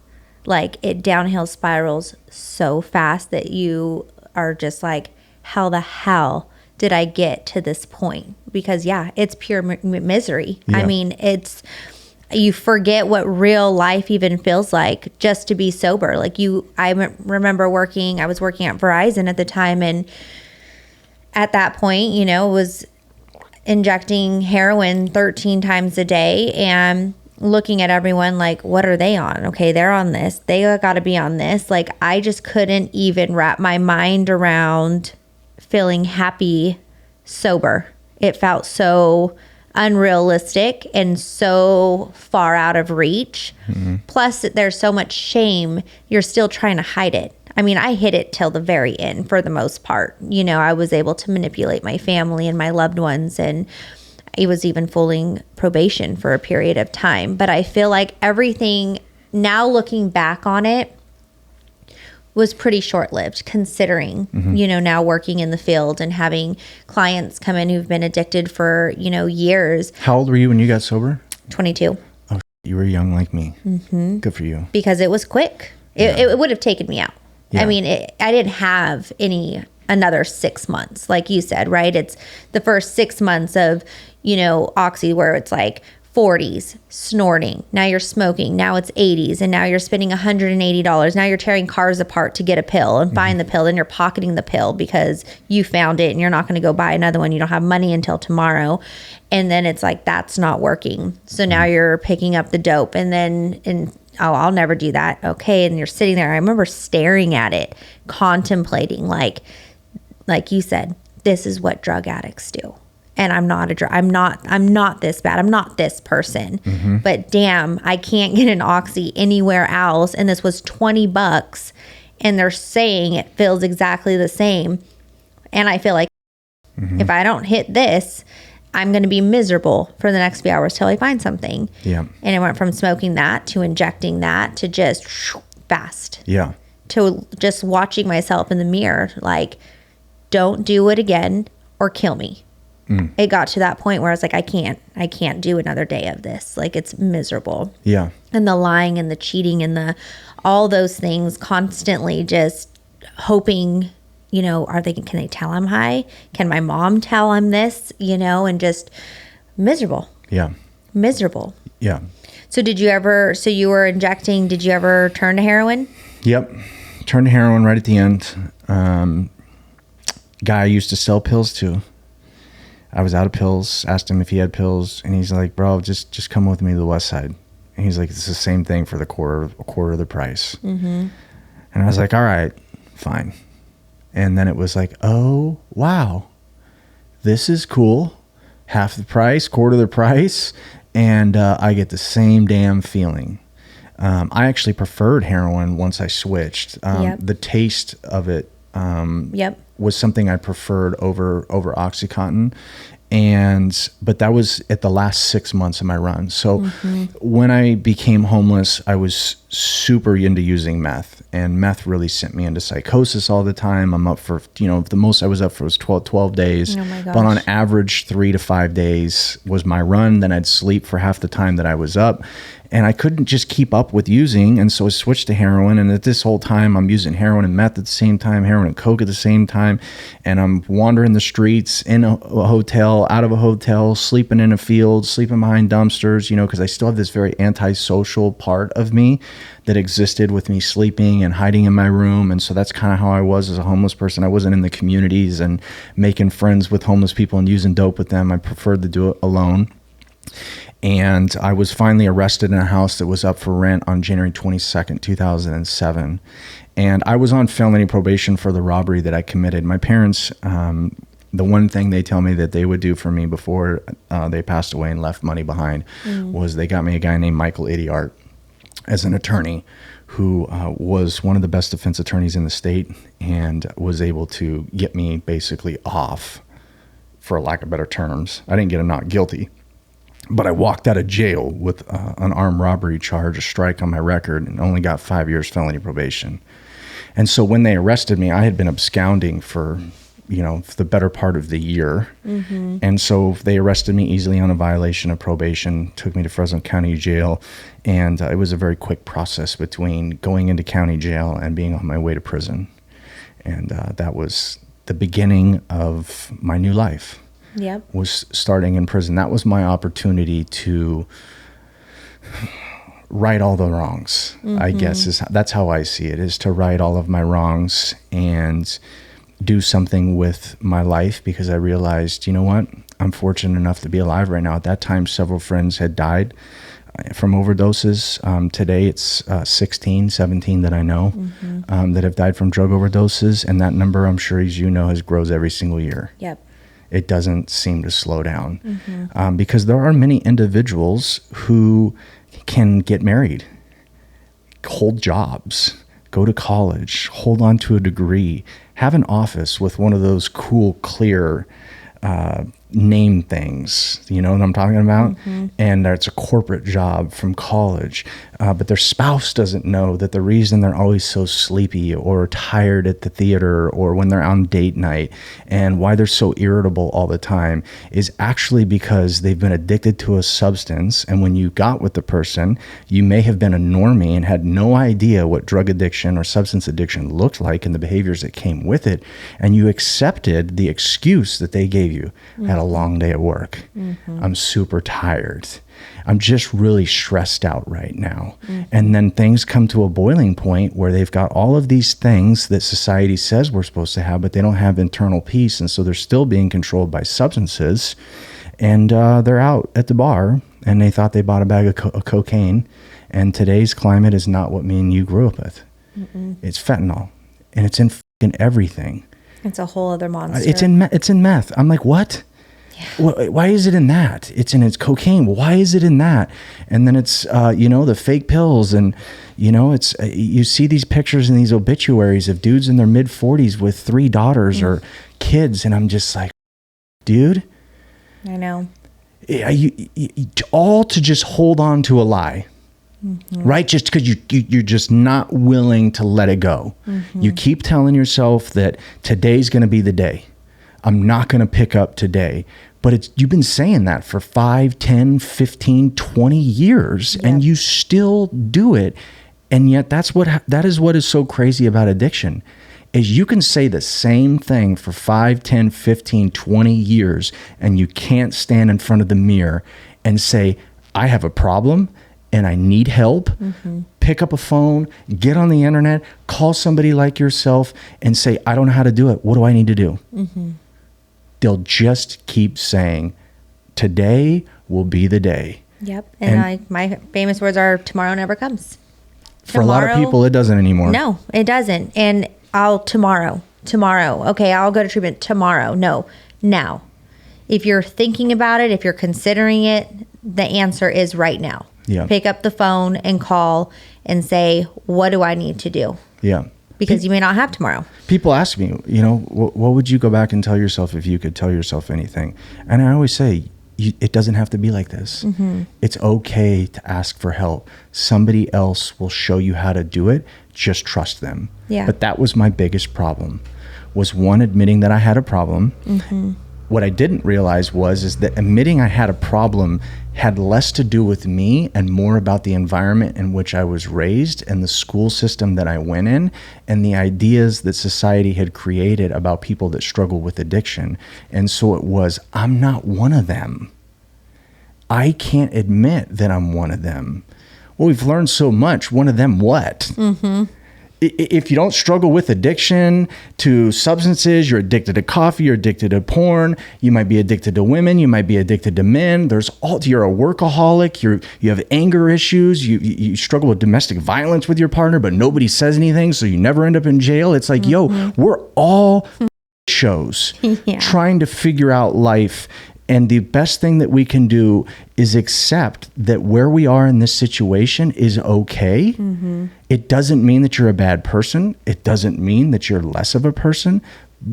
B: Like, it downhill spirals so fast that you are just like, how the hell did I get to this point? Because it's pure misery.
A: Yeah.
B: I mean, you forget what real life even feels like just to be sober. Like, I remember I was working at Verizon at the time, and at that point, you know, was injecting heroin 13 times a day and looking at everyone like, what are they on? Okay, they're on this. They got to be on this. Like, I just couldn't even wrap my mind around feeling happy sober. It felt so unrealistic and so far out of reach. Plus, there's so much shame. You're still trying to hide it. I mean, I hid it till the very end for the most part. You know, I was able to manipulate my family and my loved ones, and I was even fooling probation for a period of time. But I feel like everything, now looking back on it, was pretty short-lived, considering, you know, now working in the field and having clients come in who've been addicted for, you know, years.
A: How old were you when you got sober?
B: 22.
A: Oh, you were young like me. Good for you.
B: Because it was quick. It would have taken me out.
A: Yeah.
B: I mean, I didn't have another 6 months, like you said, right? It's the first 6 months of, you know, oxy, where it's like 40s, snorting. Now you're smoking. Now it's 80s. And now you're spending $180. Now you're tearing cars apart to get a pill and find the pill. Then you're pocketing the pill because you found it and you're not going to go buy another one. You don't have money until tomorrow. And then it's like, that's not working. So now you're picking up the dope, oh, I'll never do that. Okay. And you're sitting there. I remember staring at it, contemplating, like you said, this is what drug addicts do. And I'm not this bad. I'm not this person. But damn, I can't get an oxy anywhere else. And this was $20, and they're saying it feels exactly the same. And I feel like if I don't hit this, I'm going to be miserable for the next few hours till I find something.
A: Yeah.
B: And it went from smoking that to injecting that to just fast.
A: Yeah.
B: To just watching myself in the mirror, like, don't do it again or kill me. It got to that point where I was like, I can't do another day of this. Like, it's miserable.
A: Yeah.
B: And the lying and the cheating and all those things, constantly just hoping, you know, can they tell I'm high? Can my mom tell I'm this, you know, and just miserable.
A: Yeah.
B: Miserable.
A: Yeah.
B: So you were injecting, did you ever turn to heroin?
A: Yep. Turned to heroin right at the end. Guy I used to sell pills to. I was out of pills, asked him if he had pills, and he's like, bro, just come with me to the west side. And he's like, it's the same thing for a quarter of the price. And I was like, all right, fine. And then it was like, oh, wow, this is cool. Half the price, quarter the price, and I get the same damn feeling. I actually preferred heroin once I switched. The taste of it was something I preferred over OxyContin. But that was at the last 6 months of my run. So when I became homeless, I was super into using meth, and meth really sent me into psychosis all the time. I'm up for, the most I was up for was 12 days.
B: Oh my gosh.
A: But on average, 3 to 5 days was my run. Then I'd sleep for half the time that I was up. And I couldn't just keep up with using, and so I switched to heroin. And at this whole time, I'm using heroin and meth at the same time, heroin and coke at the same time. And I'm wandering the streets, in a hotel, out of a hotel, sleeping in a field, sleeping behind dumpsters, because I still have this very antisocial part of me that existed with me sleeping and hiding in my room. And so that's kind of how I was as a homeless person. I wasn't in the communities and making friends with homeless people and using dope with them. I preferred to do it alone. And I was finally arrested in a house that was up for rent on January 22nd, 2007. And I was on felony probation for the robbery that I committed. My parents the one thing they tell me that they would do for me before they passed away and left money behind was they got me a guy named Michael Idiart as an attorney who was one of the best defense attorneys in the state and was able to get me basically off, for lack of better terms. I didn't get a not guilty, but I walked out of jail with an armed robbery charge, a strike on my record, and only got 5 years felony probation. And so when they arrested me, I had been absconding for the better part of the year. And so they arrested me easily on a violation of probation, took me to Fresno County Jail. And it was a very quick process between going into county jail and being on my way to prison. And that was the beginning of my new life.
B: Yep.
A: Was starting in prison. That was my opportunity to right all the wrongs, I guess that's how I see it, is to right all of my wrongs and do something with my life, because I realized, you know what, I'm fortunate enough to be alive right now. At that time, several friends had died from overdoses. Today it's 16, 17 that I know that have died from drug overdoses. And that number, I'm sure, as you know, grows every single year.
B: Yep.
A: It doesn't seem to slow down because there are many individuals who can get married, hold jobs, go to college, hold on to a degree, have an office with one of those cool, clear name things, you know what I'm talking about? And it's a corporate job from college, but their spouse doesn't know that the reason they're always so sleepy or tired at the theater or when they're on date night and why they're so irritable all the time is actually because they've been addicted to a substance. And when you got with the person, you may have been a normie and had no idea what drug addiction or substance addiction looked like and the behaviors that came with it. And you accepted the excuse that they gave you. Had a long day at work. I'm super tired. I'm just really stressed out right now. And then things come to a boiling point where they've got all of these things that society says we're supposed to have, but they don't have internal peace. And so they're still being controlled by substances. And they're out at the bar and they thought they bought a bag of cocaine. And today's climate is not what me and you grew up with. It's fentanyl. And it's in fucking everything.
B: It's a whole other monster.
A: It's in meth. I'm like, what? Yeah. Why is it in that? It's cocaine. Why is it in that? And then it's the fake pills, and it's you see these pictures in these obituaries of dudes in their mid 40s with 3 daughters or kids, and I'm just like, dude.
B: I know.
A: You all to just hold on to a lie. Right? Just because you're just not willing to let it go. You keep telling yourself that today's going to be the day. I'm not going to pick up today. But you've been saying that for 5, 10, 15, 20 years, and you still do it. And yet that is what is so crazy about addiction, is you can say the same thing for 5, 10, 15, 20 years, and you can't stand in front of the mirror and say, I have a problem and I need help. Pick up a phone, get on the internet, call somebody like yourself and say, I don't know how to do it. What do I need to do? They'll just keep saying, today will be the day. Yep.
B: And my famous words are, tomorrow never comes.
A: For a lot of people, it doesn't anymore.
B: No, it doesn't. And tomorrow. Okay, I'll go to treatment tomorrow. No, now. If you're thinking about it, if you're considering it, the answer is right now.
A: Yeah.
B: Pick up the phone and call and say, what do I need to do?
A: Yeah.
B: Because you may not have tomorrow. People
A: ask me, what would you go back and tell yourself if you could tell yourself anything? And I always say, it doesn't have to be like this. It's okay to ask for help. Somebody else will show you how to do it. Just trust them.
B: Yeah.
A: But that was my biggest problem, was one, admitting that I had a problem. What I didn't realize is that admitting I had a problem had less to do with me and more about the environment in which I was raised and the school system that I went in and the ideas that society had created about people that struggle with addiction. And so it was, I'm not one of them. I can't admit that I'm one of them. Well, we've learned so much. One of them what? If you don't struggle with addiction to substances, you're addicted to coffee, you're addicted to porn, you might be addicted to women, you might be addicted to men. You're a workaholic, you have anger issues, you struggle with domestic violence with your partner, but nobody says anything, so you never end up in jail. It's like, yo, we're all shows,
B: Yeah.
A: trying to figure out life. And the best thing that we can do is accept that where we are in this situation is okay. It doesn't mean that you're a bad person. It doesn't mean that you're less of a person.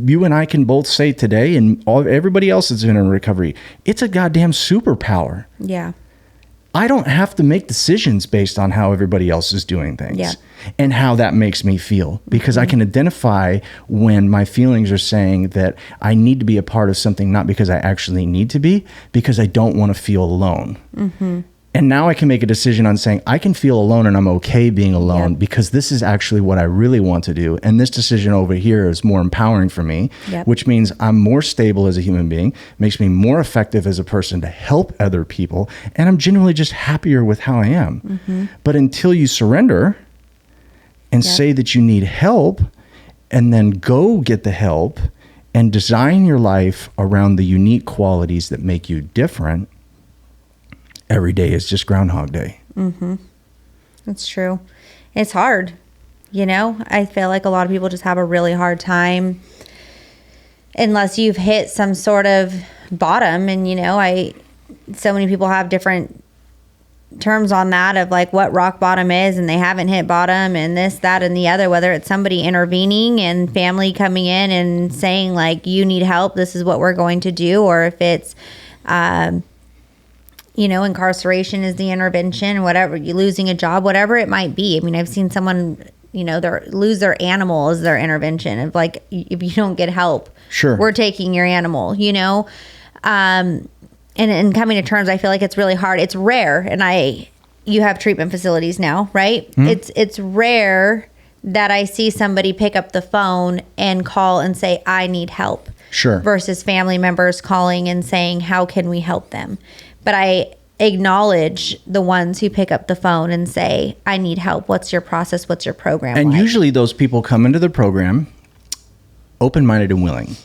A: You and I can both say today, and everybody else that's in recovery, it's a goddamn superpower.
B: Yeah.
A: I don't have to make decisions based on how everybody else is doing things.
B: Yeah.
A: And how that makes me feel, because I can identify when my feelings are saying that I need to be a part of something, not because I actually need to be, because I don't want to feel alone. And now I can make a decision on saying I can feel alone and I'm okay being alone because this is actually what I really want to do. And this decision over here is more empowering for me, which means I'm more stable as a human being, makes me more effective as a person to help other people. And I'm genuinely just happier with how I am. But until you surrender and say that you need help, and then go get the help and design your life around the unique qualities that make you different, every day is just Groundhog Day.
B: That's true. It's hard. You know, I feel like a lot of people just have a really hard time unless you've hit some sort of bottom. And, you know, so many people have different terms on that of like what rock bottom is, and they haven't hit bottom, and this, that, and the other, whether it's somebody intervening and family coming in and saying like, you need help, this is what we're going to do. Or if it's, you know, incarceration is the intervention, whatever, you losing a job, whatever it might be. I mean, I've seen someone, you know, lose their animal as their intervention of like, if you don't get help, we're taking your animal, you know? And coming to terms, I feel like it's really hard. It's rare. And you have treatment facilities now, right? It's rare that I see somebody pick up the phone and call and say, I need help. Versus family members calling and saying, how can we help them? But I acknowledge the ones who pick up the phone and say, I need help. What's your process? What's your program?
A: And usually those people come into the program open-minded and willing.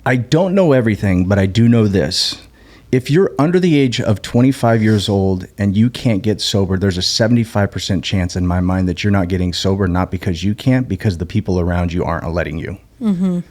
A: I don't know everything, but I do know this. If you're under the age of 25 years old and you can't get sober, there's a 75% chance in my mind that you're not getting sober, not because you can't, because the people around you aren't letting you.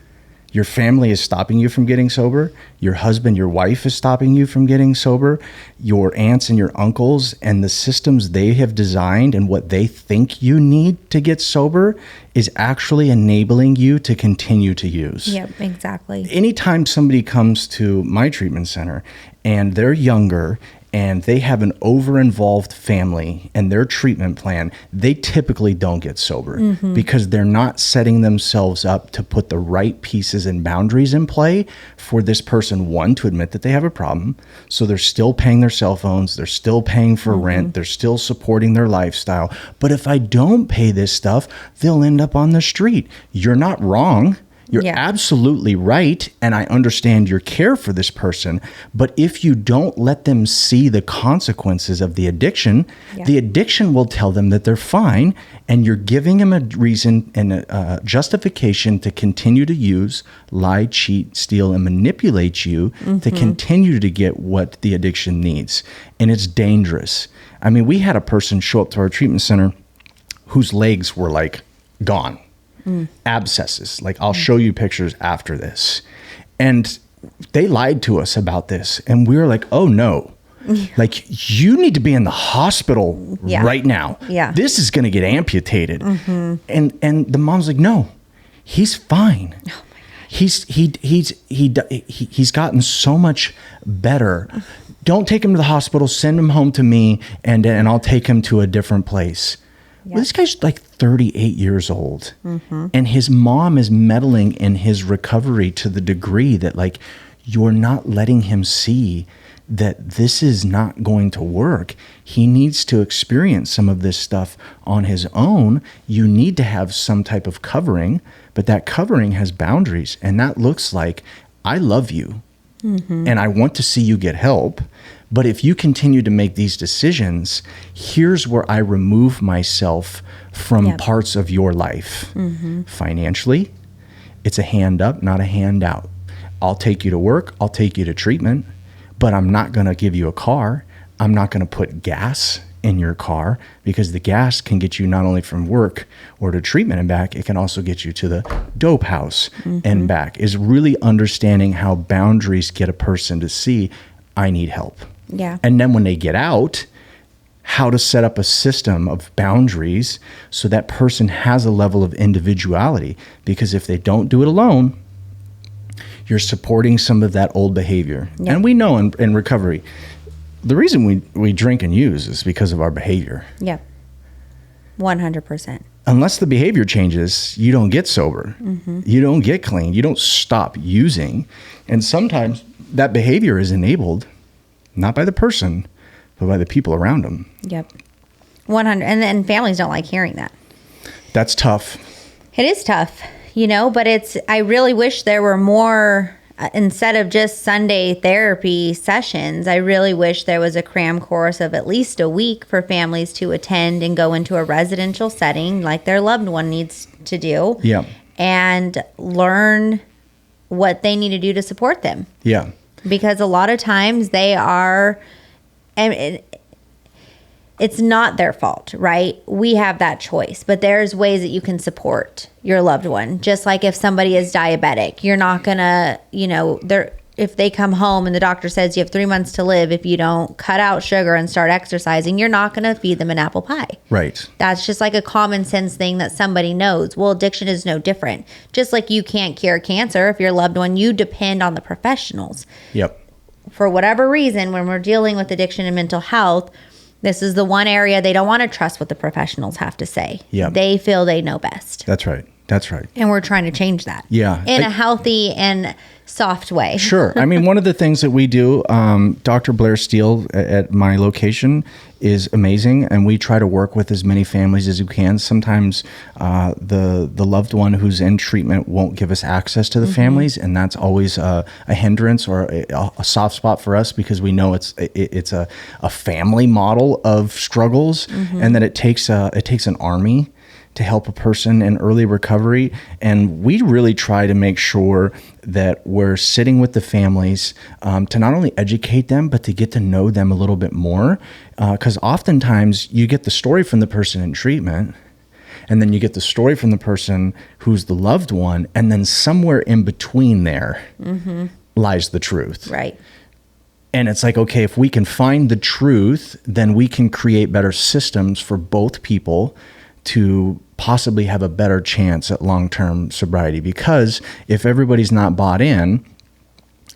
A: Your family is stopping you from getting sober. Your husband, your wife is stopping you from getting sober. Your aunts and your uncles and the systems they have designed and what they think you need to get sober is actually enabling you to continue to use.
B: Exactly.
A: Anytime somebody comes to my treatment center and they're younger and they have an over-involved family and their treatment plan, they typically don't get sober because they're not setting themselves up to put the right pieces and boundaries in play for this person, one, to admit that they have a problem. So they're still paying their cell phones, they're still paying for rent, they're still supporting their lifestyle. But if I don't pay this stuff, they'll end up on the street. You're not wrong. You're absolutely right, and I understand your care for this person, but if you don't let them see the consequences of the addiction will tell them that they're fine, and you're giving them a reason and a justification to continue to use, lie, cheat, steal, and manipulate you to continue to get what the addiction needs, and it's dangerous. I mean, we had a person show up to our treatment center whose legs were like gone. Abscesses. Like, I'll show you pictures after this. And they lied to us about this. And we were like, oh no. Like, you need to be in the hospital right now. This is going to get amputated. And the mom's like, no, he's fine. Oh my God. He's gotten so much better. Don't take him to the hospital. Send him home to me, and I'll take him to a different place. Well, this guy's like 38 years old, and his mom is meddling in his recovery to the degree that, like, you're not letting him see that this is not going to work. He needs to experience some of this stuff on his own. You need to have some type of covering, but that covering has boundaries, and that looks like, I love you, and I want to see you get help. But if you continue to make these decisions, here's where I remove myself from parts of your life. Financially, it's a hand up, not a hand out. I'll take you to work, I'll take you to treatment, but I'm not going to give you a car. I'm not going to put gas in your car, because the gas can get you not only from work or to treatment and back, it can also get you to the dope house and back. Is really understanding how boundaries get a person to see, I need help.
B: Yeah.
A: And then when they get out, how to set up a system of boundaries so that person has a level of individuality. Because if they don't do it alone, you're supporting some of that old behavior. Yeah. And we know in recovery, the reason we drink and use is because of our behavior.
B: Yeah. 100%.
A: Unless the behavior changes, you don't get sober. You don't get clean. You don't stop using. And sometimes that behavior is enabled not by the person, but by the people around them.
B: Yep. 100. And then families don't like hearing that.
A: That's tough.
B: It is tough, but I really wish there were more, instead of just Sunday therapy sessions, I really wish there was a cram course of at least a week for families to attend and go into a residential setting like their loved one needs to do.
A: Yeah.
B: And learn what they need to do to support them.
A: Yeah.
B: Because a lot of times they are, and it's not their fault, right? We have that choice, but there's ways that you can support your loved one. Just like if somebody is diabetic, you're not gonna, if they come home and the doctor says you have 3 months to live, if you don't cut out sugar and start exercising, you're not gonna feed them an apple pie.
A: Right.
B: That's just like a common sense thing that somebody knows. Well, addiction is no different. Just like you can't cure cancer if your loved one, you depend on the professionals.
A: Yep.
B: For whatever reason, when we're dealing with addiction and mental health, this is the one area they don't want to trust what the professionals have to say.
A: Yep.
B: They feel they know best.
A: That's right. That's right.
B: And we're trying to change that.
A: Yeah.
B: In a healthy and soft way.
A: Sure. I mean, one of the things that we do, Dr. Blair Steele at my location is amazing. And we try to work with as many families as we can. Sometimes the loved one who's in treatment won't give us access to the families. And that's always a hindrance or a soft spot for us, because we know it's a family model of struggles, and that it takes an army to help a person in early recovery. And we really try to make sure that we're sitting with the families to not only educate them, but to get to know them a little bit more. Because oftentimes you get the story from the person in treatment, and then you get the story from the person who's the loved one, and then somewhere in between there lies the truth.
B: Right.
A: And it's like, okay, if we can find the truth, then we can create better systems for both people to possibly have a better chance at long-term sobriety. Because if everybody's not bought in,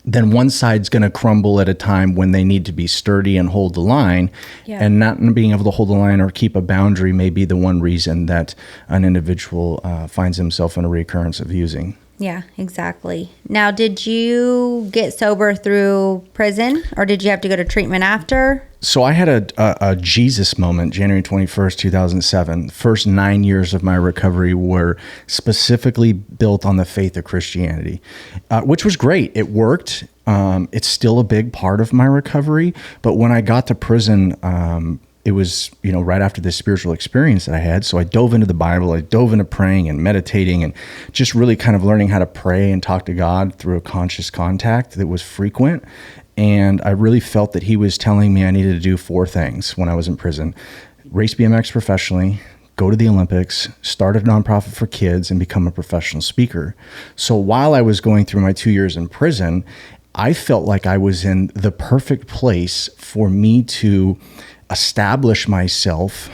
A: then one side's going to crumble at a time when they need to be sturdy and hold the line. Yeah. And not being able to hold the line or keep a boundary may be the one reason that an individual finds himself in a recurrence of using.
B: Yeah, exactly. Now, did you get sober through prison, or did you have to go to treatment after?
A: So I had a Jesus moment, January 21st, 2007. The first 9 years of my recovery were specifically built on the faith of Christianity, which was great. It worked. It's still a big part of my recovery. But when I got to prison, it was, right after this spiritual experience that I had. So I dove into the Bible. I dove into praying and meditating and just really kind of learning how to pray and talk to God through a conscious contact that was frequent. And I really felt that he was telling me I needed to do 4 things when I was in prison: race BMX professionally, go to the Olympics, start a nonprofit for kids, and become a professional speaker. So while I was going through my 2 years in prison, I felt like I was in the perfect place for me to establish myself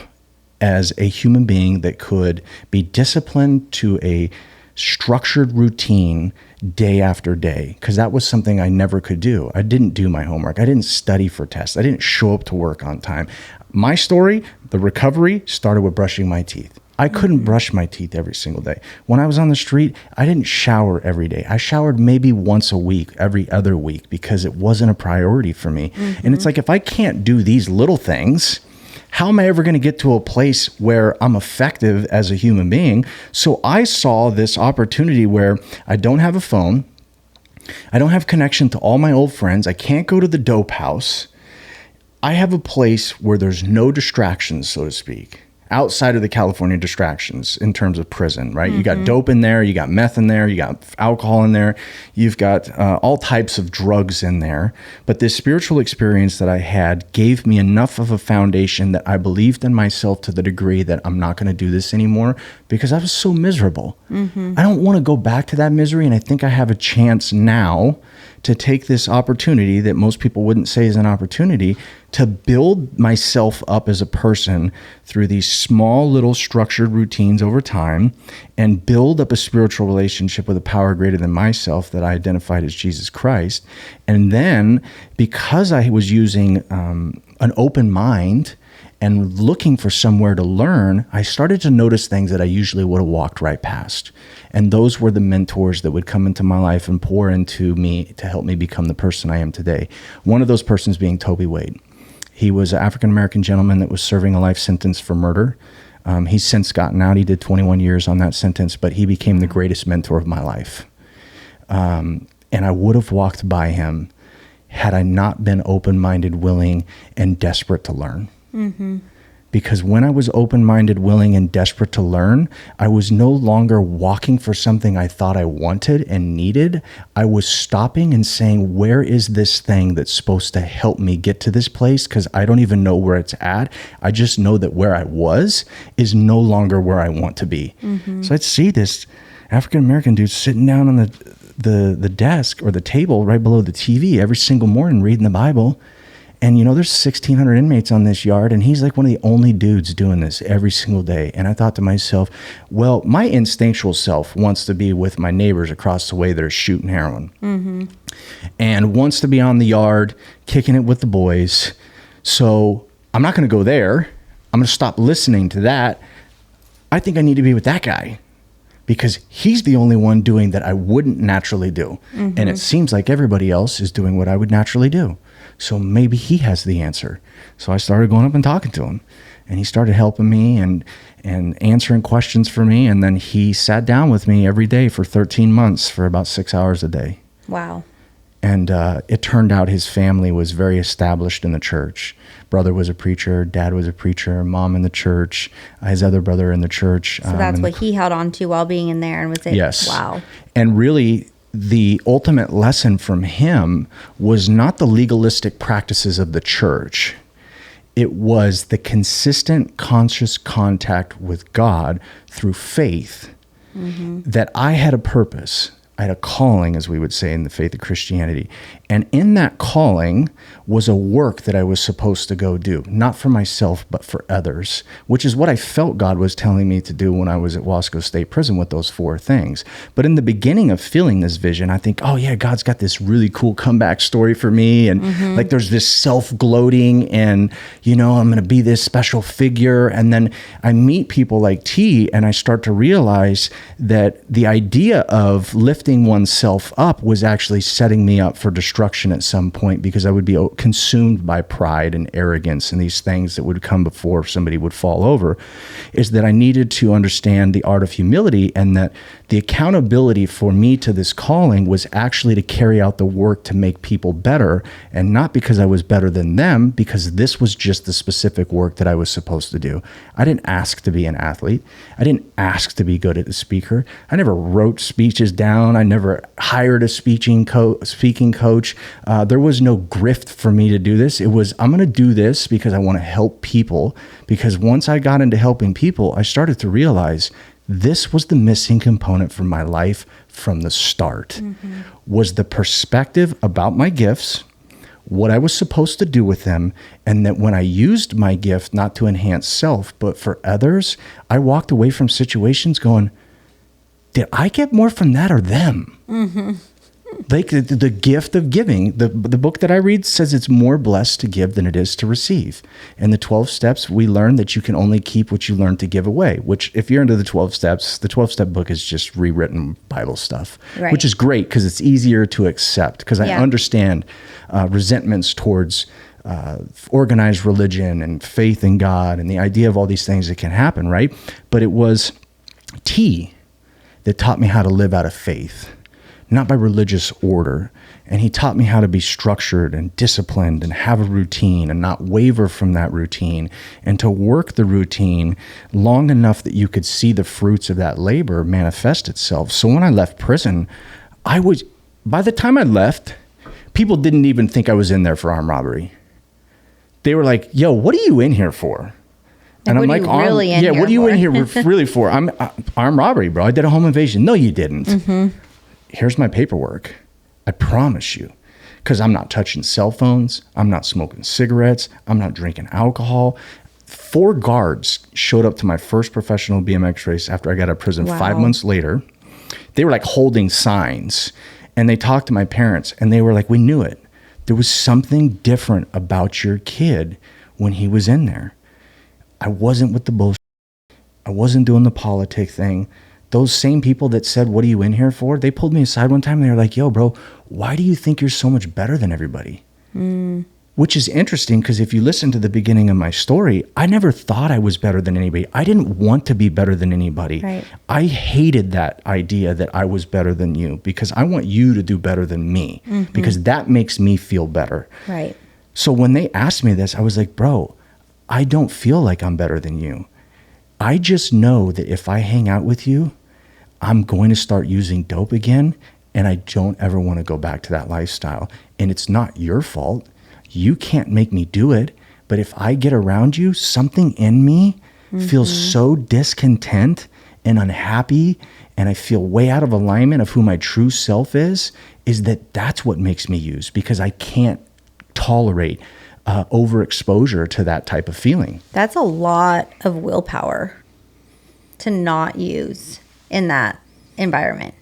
A: as a human being that could be disciplined to a structured routine day after day, because that was something I never could do. I didn't do my homework. I didn't study for tests. I didn't show up to work on time. My story, the recovery, started with brushing my teeth. I couldn't brush my teeth every single day. When I was on the street, I didn't shower every day. I showered maybe once a week, every other week, because it wasn't a priority for me. And it's like, if I can't do these little things, how am I ever going to get to a place where I'm effective as a human being? So I saw this opportunity where I don't have a phone. I don't have connection to all my old friends. I can't go to the dope house. I have a place where there's no distractions, so to speak. outside of the California distractions in terms of prison, right? You got dope in there, you got meth in there, you got alcohol in there, you've got all types of drugs in there. But this spiritual experience that I had gave me enough of a foundation that I believed in myself to the degree that I'm not going to do this anymore because I was so miserable. I don't want to go back to that misery. And I think I have a chance now to take this opportunity that most people wouldn't say is an opportunity to build myself up as a person through these small little structured routines over time and build up a spiritual relationship with a power greater than myself that I identified as Jesus Christ. And then because I was using an open mind and looking for somewhere to learn, I started to notice things that I usually would have walked right past. And those were the mentors that would come into my life and pour into me to help me become the person I am today. One of those persons being Toby Wade. He was an African-American gentleman that was serving a life sentence for murder. He's since gotten out. He did 21 years on that sentence, but he became the greatest mentor of my life. And I would have walked by him had I not been open-minded, willing, and desperate to learn. Because when I was open-minded, willing, and desperate to learn, I was no longer walking for something I thought I wanted and needed. I was stopping and saying, where is this thing that's supposed to help me get to this place? Because I don't even know where it's at. I just know that where I was is no longer where I want to be. So I'd see this African-American dude sitting down on the desk or the table right below the TV every single morning reading the Bible. And, you know, there's 1,600 inmates on this yard, and he's like one of the only dudes doing this every single day. And I thought to myself, well, my instinctual self wants to be with my neighbors across the way that are shooting heroin and wants to be on the yard, kicking it with the boys. So I'm not going to go there. I'm going to stop listening to that. I think I need to be with that guy because he's the only one doing that I wouldn't naturally do. And it seems like everybody else is doing what I would naturally do. So maybe he has the answer. So I started going up and talking to him, and he started helping me and answering questions for me. And then he sat down with me every day for 13 months for about 6 hours a day.
B: Wow.
A: And it turned out his family was very established in the church. Brother was a preacher, dad was a preacher, mom in the church, his other brother in the church.
B: So that's what he held on to while being in there and was it?
A: Yes.
B: Wow. And
A: really, the ultimate lesson from him was not the legalistic practices of the church. It was the consistent, conscious contact with God through faith that I had a purpose. I had a calling, as we would say in the faith of Christianity. And in that calling was a work that I was supposed to go do, not for myself, but for others, which is what I felt God was telling me to do when I was at Wasco State Prison with those 4 things. But in the beginning of feeling this vision, I think, oh yeah, God's got this really cool comeback story for me. And like there's this self-gloating and, you know, I'm going to be this special figure. And then I meet people like T and I start to realize that the idea of lifting oneself up was actually setting me up for destruction at some point because I would be consumed by pride and arrogance and these things that would come before somebody would fall over, is that I needed to understand the art of humility and that the accountability for me to this calling was actually to carry out the work to make people better, and not because I was better than them, because this was just the specific work that I was supposed to do. I didn't ask to be an athlete. I didn't ask to be good at the speaker. I never wrote speeches down. I never hired a speaking coach. There was no grift for me to do this. It was, I'm going to do this because I want to help people. Because once I got into helping people, I started to realize this was the missing component from my life from the start, was the perspective about my gifts, what I was supposed to do with them, and that when I used my gift not to enhance self, but for others, I walked away from situations going, did I get more from that or them? Like the gift of giving. The book that I read says it's more blessed to give than it is to receive. And the 12 steps, we learn that you can only keep what you learn to give away, which if you're into the 12 steps, the 12-step book is just rewritten Bible stuff, which is great because it's easier to accept because I understand resentments towards organized religion and faith in God and the idea of all these things that can happen, right? But it was T that taught me how to live out of faith. not by religious order. And he taught me how to be structured and disciplined and have a routine and not waver from that routine, and to work the routine long enough that you could see the fruits of that labor manifest itself. So when I left prison, by the time I left, people didn't even think I was in there for armed robbery. They were like, yo, what are you in here for? And I'm like, what are you in here really for? I'm armed robbery, bro. I did a home invasion. No, you didn't. Mm-hmm. Here's my paperwork. I promise you. Because I'm not touching cell phones. I'm not smoking cigarettes. I'm not drinking alcohol. 4 guards showed up to my first professional BMX race after I got out of prison 5 months later. They were like holding signs. And they talked to my parents. And they were like, we knew it. There was something different about your kid when he was in there. I wasn't with the bullshit. I wasn't doing the politic thing. Those same people that said, what are you in here for? They pulled me aside one time and they were like, yo, bro, why do you think you're so much better than everybody? Which is interesting because if you listen to the beginning of my story, I never thought I was better than anybody. I didn't want to be better than anybody.
B: Right.
A: I hated that idea that I was better than you because I want you to do better than me because that makes me feel better.
B: Right.
A: So when they asked me this, I was like, bro, I don't feel like I'm better than you. I just know that if I hang out with you, I'm going to start using dope again, and I don't ever want to go back to that lifestyle. And it's not your fault. You can't make me do it. But if I get around you, something in me feels so discontent and unhappy, and I feel way out of alignment of who my true self is that's what makes me use, because I can't tolerate overexposure to that type of feeling.
B: That's a lot of willpower to not use in that environment.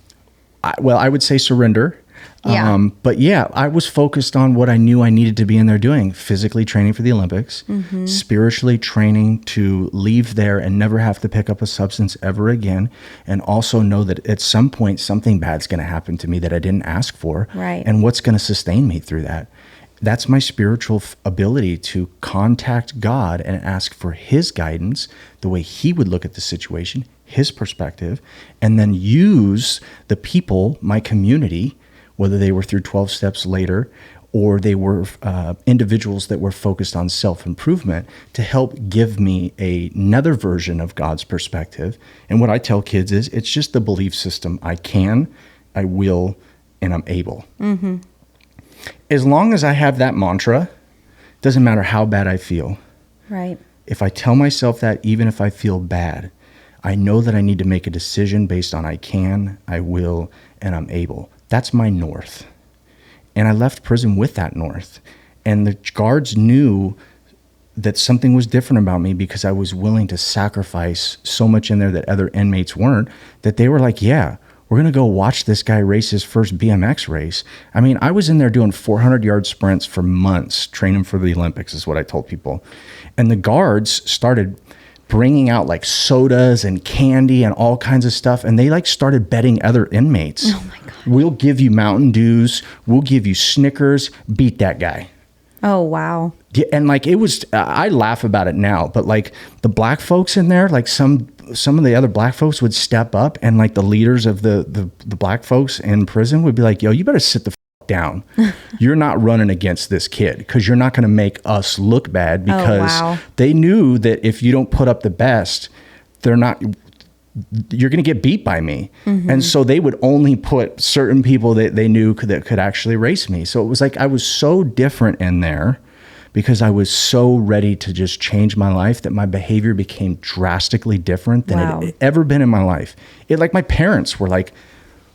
A: I would say surrender.
B: Yeah.
A: But yeah, I was focused on what I knew I needed to be in there doing: physically training for the Olympics, spiritually training to leave there and never have to pick up a substance ever again, and also know that at some point something bad's going to happen to me that I didn't ask for.
B: Right.
A: And what's going to sustain me through that? That's my spiritual ability to contact God and ask for his guidance, the way he would look at the situation, his perspective, and then use the people, my community, whether they were through 12 steps later or they were individuals that were focused on self-improvement, to help give me another version of God's perspective. And what I tell kids is, it's just the belief system. I can, I will, and I'm able. Mm-hmm. As long as I have that mantra, doesn't matter how bad I feel.
B: Right.
A: If I tell myself that, even if I feel bad, I know that I need to make a decision based on I can, I will, and I'm able. That's my north. And I left prison with that north. And the guards knew that something was different about me because I was willing to sacrifice so much in there that other inmates weren't, that they were like, yeah, we're going to go watch this guy race his first BMX race. I mean, I was in there doing 400-yard sprints for months, training for the Olympics is what I told people. And the guards started bringing out like sodas and candy and all kinds of stuff. And they like started betting other inmates.
B: Oh my God.
A: We'll give you Mountain Dews. We'll give you Snickers. Beat that guy.
B: Oh, wow.
A: Yeah, and like it was, I laugh about it now, but like the black folks in there, like some of the other black folks would step up, and like the leaders of the black folks in prison would be like, yo, you better sit the down. You're not running against this kid because you're not going to make us look bad, because they knew that if you don't put up the best, you're going to get beat by me. Mm-hmm. And so they would only put certain people that they knew that could actually race me. So it was like I was so different in there because I was so ready to just change my life that my behavior became drastically different than it had ever been in my life. Like my parents were like,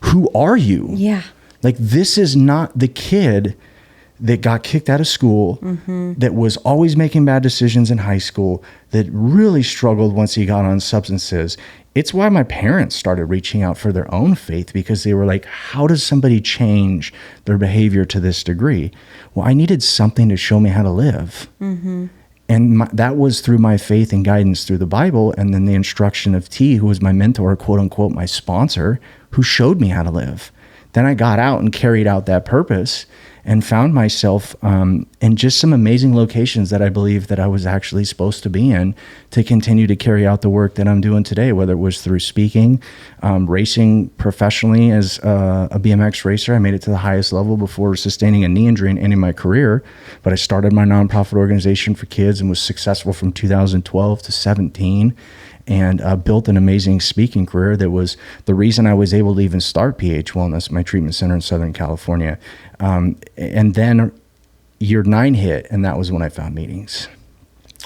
A: who are you?
B: Yeah.
A: Like, this is not the kid that got kicked out of school, that was always making bad decisions in high school, that really struggled once he got on substances. It's why my parents started reaching out for their own faith, because they were like, how does somebody change their behavior to this degree? Well, I needed something to show me how to live. Mm-hmm. And that was through my faith and guidance through the Bible, and then the instruction of T, who was my mentor, quote unquote, my sponsor, who showed me how to live. Then I got out and carried out that purpose and found myself in and just some amazing locations that I believe that I was actually supposed to be in to continue to carry out the work that I'm doing today, whether it was through speaking, racing professionally as a BMX racer. I made it to the highest level before sustaining a knee injury and ending my career. But I started my nonprofit organization for kids and was successful from 2012 to 17. And built an amazing speaking career that was the reason I was able to even start PH Wellness, my treatment center in Southern California. And then year 9 hit, and that was when I found meetings.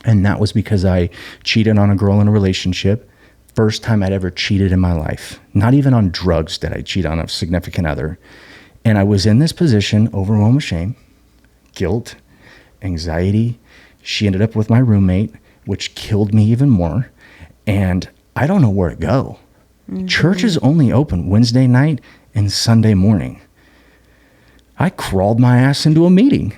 A: And that was because I cheated on a girl in a relationship. First time I'd ever cheated in my life. Not even on drugs did I cheat on a significant other. And I was in this position, overwhelmed with shame, guilt, anxiety. She ended up with my roommate, which killed me even more. And I don't know where to go. Mm-hmm. Church is only open Wednesday night and Sunday morning. I crawled my ass into a meeting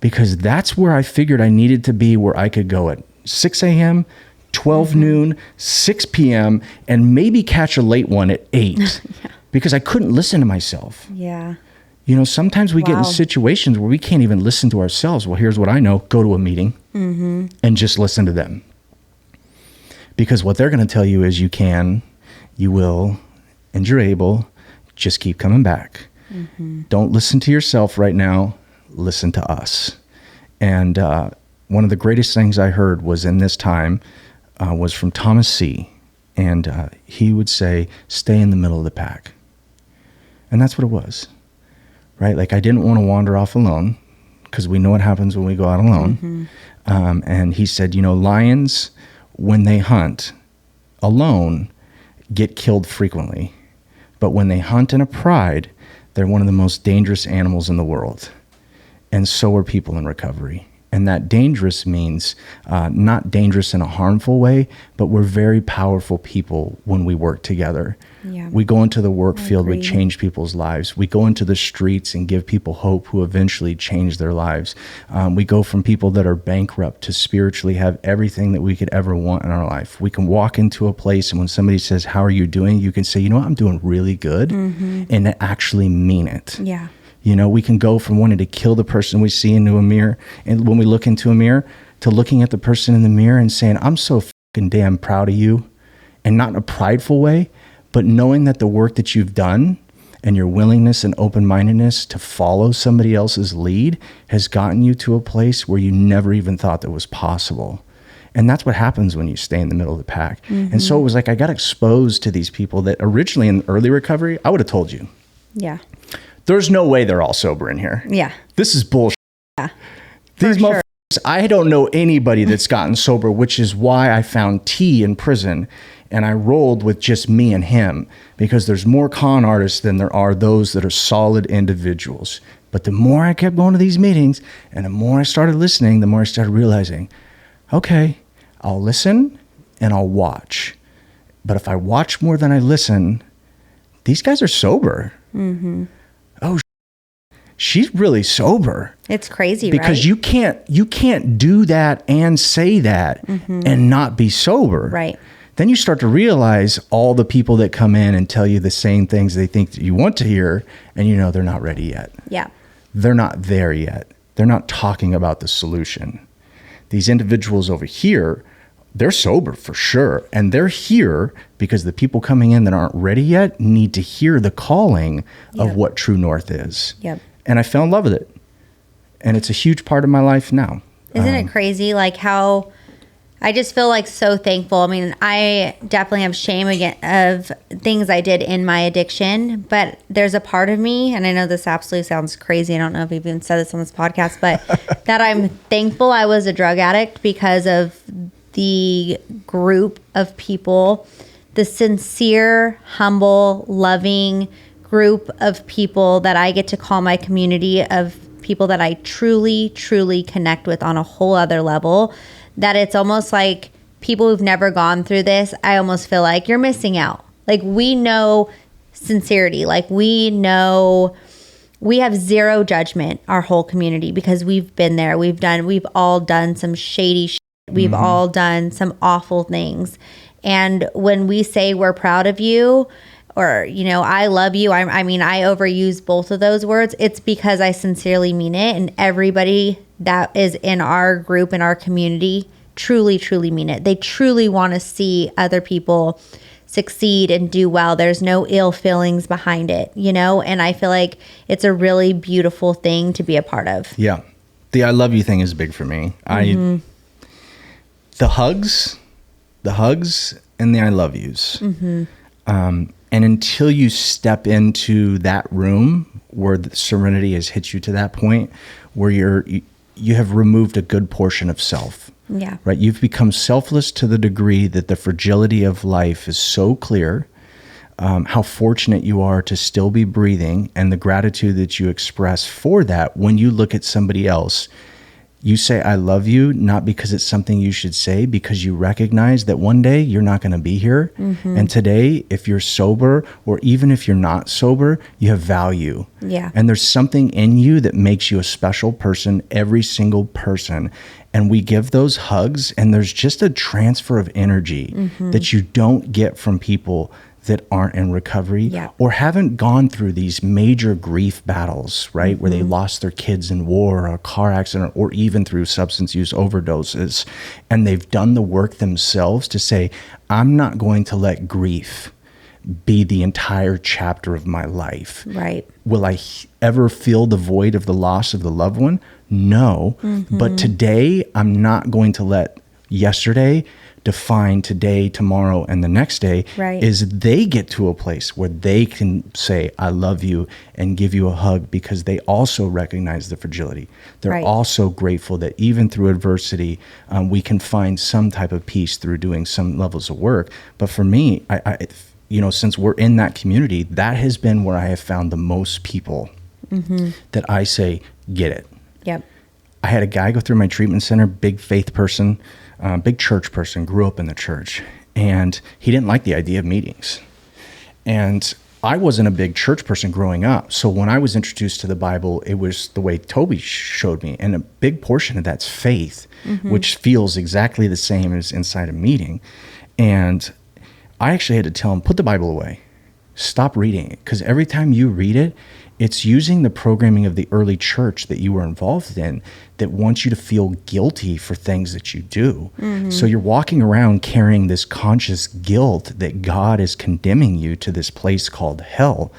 A: because that's where I figured I needed to be, where I could go at 6 a.m., 12 noon, 6 p.m., and maybe catch a late one at 8 yeah. Because I couldn't listen to myself.
B: Yeah.
A: You know, sometimes we get in situations where we can't even listen to ourselves. Well, here's what I know. Go to a meeting and just listen to them. Because what they're going to tell you is you can, you will, and you're able. Just keep coming back. Mm-hmm. Don't listen to yourself right now. Listen to us. And one of the greatest things I heard was in this time was from Thomas C. And he would say, stay in the middle of the pack. And that's what it was, right? Like I didn't want to wander off alone because we know what happens when we go out alone. Mm-hmm. And he said, you know, lions, when they hunt alone, get killed frequently. But when they hunt in a pride, they're one of the most dangerous animals in the world. And so are people in recovery. And that dangerous means not dangerous in a harmful way, but we're very powerful people when we work together. Yeah. We go into the work field, we change people's lives. We go into the streets and give people hope who eventually change their lives. We go from people that are bankrupt to spiritually have everything that we could ever want in our life. We can walk into a place and when somebody says, how are you doing? You can say, you know what, I'm doing really good, and actually mean it. Yeah. You know, we can go from wanting to kill the person we see into a mirror, and when we look into a mirror, to looking at the person in the mirror and saying, I'm so fucking damn proud of you, and not in a prideful way, but knowing that the work that you've done and your willingness and open-mindedness to follow somebody else's lead has gotten you to a place where you never even thought that was possible. And that's what happens when you stay in the middle of the pack. Mm-hmm. And so it was like I got exposed to these people that originally in early recovery, I would have told you. Yeah. There's no way they're all sober in here. Yeah. This is bullshit. Yeah. These motherfuckers, I don't know anybody that's gotten sober, which is why I found T in prison and I rolled with just me and him, because there's more con artists than there are those that are solid individuals. But the more I kept going to these meetings and the more I started listening, the more I started realizing, okay, I'll listen and I'll watch. But if I watch more than I listen, these guys are sober. Mm-hmm. Oh, she's really sober.
B: It's crazy,
A: because
B: right?
A: you can't do that and say that and not be sober. Right. Then you start to realize all the people that come in and tell you the same things they think that you want to hear, and you know they're not ready yet. Yeah. They're not there yet. They're not talking about the solution. These individuals over here, they're sober for sure. And they're here because the people coming in that aren't ready yet need to hear the calling of what True North is. Yep. And I fell in love with it. And it's a huge part of my life now.
B: Isn't it crazy? Like how I just feel like so thankful. I mean, I definitely have shame again of things I did in my addiction, but there's a part of me, and I know this absolutely sounds crazy. I don't know if I've even said this on this podcast, but that I'm thankful I was a drug addict because of the group of people, the sincere, humble, loving group of people that I get to call my community, of people that I truly, truly connect with on a whole other level, that it's almost like people who've never gone through this, I almost feel like you're missing out. Like we know sincerity, like we know we have zero judgment, our whole community, because we've been there. We've all done some shady shit. We've all done some awful things. And when we say we're proud of you, or, you know, I love you, I mean, I overuse both of those words. It's because I sincerely mean it. And everybody that is in our group, in our community, truly, truly mean it. They truly want to see other people succeed and do well. There's no ill feelings behind it, and I feel like it's a really beautiful thing to be a part of.
A: Yeah. The I love you thing is big for me. The hugs and the I love yous. And until you step into that room where the serenity has hit you to that point where you have removed a good portion of self.
B: Yeah.
A: Right. You've become selfless to the degree that the fragility of life is so clear, how fortunate you are to still be breathing, and the gratitude that you express for that when you look at somebody else. You say, I love you, not because it's something you should say, because you recognize that one day you're not going to be here. And today, if you're sober, or even if you're not sober, you have value.
B: Yeah.
A: And there's something in you that makes you a special person, every single person. And we give those hugs, and there's just a transfer of energy that you don't get from people that aren't in recovery or haven't gone through these major grief battles, right? Where they lost their kids in war or a car accident, or even through substance use overdoses. And they've done the work themselves to say, I'm not going to let grief be the entire chapter of my life.
B: Right.
A: Will I ever feel the void of the loss of the loved one? No. But today, I'm not going to let yesterday define today, tomorrow, and the next day.
B: Right.
A: Is they get to a place where they can say, I love you, and give you a hug, because they also recognize the fragility. They're also grateful that even through adversity, we can find some type of peace through doing some levels of work. But for me, I since we're in that community, that has been where I have found the most people that I say, get it.
B: Yep.
A: I had a guy go through my treatment center, big faith person, big church person, grew up in the church, and he didn't like the idea of meetings. And I wasn't a big church person growing up. So when I was introduced to the Bible, it was the way Toby showed me. And a big portion of that's faith, which feels exactly the same as inside a meeting. And I actually had to tell him, put the Bible away. Stop reading it. Because every time you read it, it's using the programming of the early church that you were involved in that wants you to feel guilty for things that you do. So you're walking around carrying this conscious guilt that God is condemning you to this place called hell.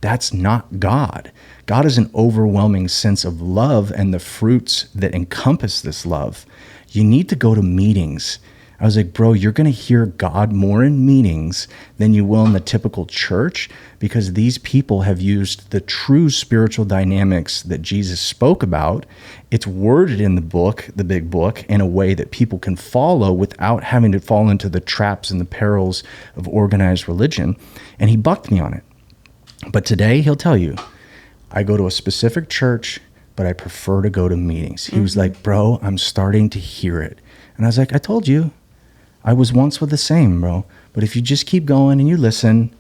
A: That's not God. God is an overwhelming sense of love and the fruits that encompass this love. You need to go to meetings. I was like, bro, you're going to hear God more in meetings than you will in the typical church, because these people have used the true spiritual dynamics that Jesus spoke about. It's worded in the book, the big book, in a way that people can follow without having to fall into the traps and the perils of organized religion. And he bucked me on it. But today he'll tell you, I go to a specific church, but I prefer to go to meetings. He was like, bro, I'm starting to hear it. And I was like, I told you. I was once with the same, bro. But if you just keep going and you listen,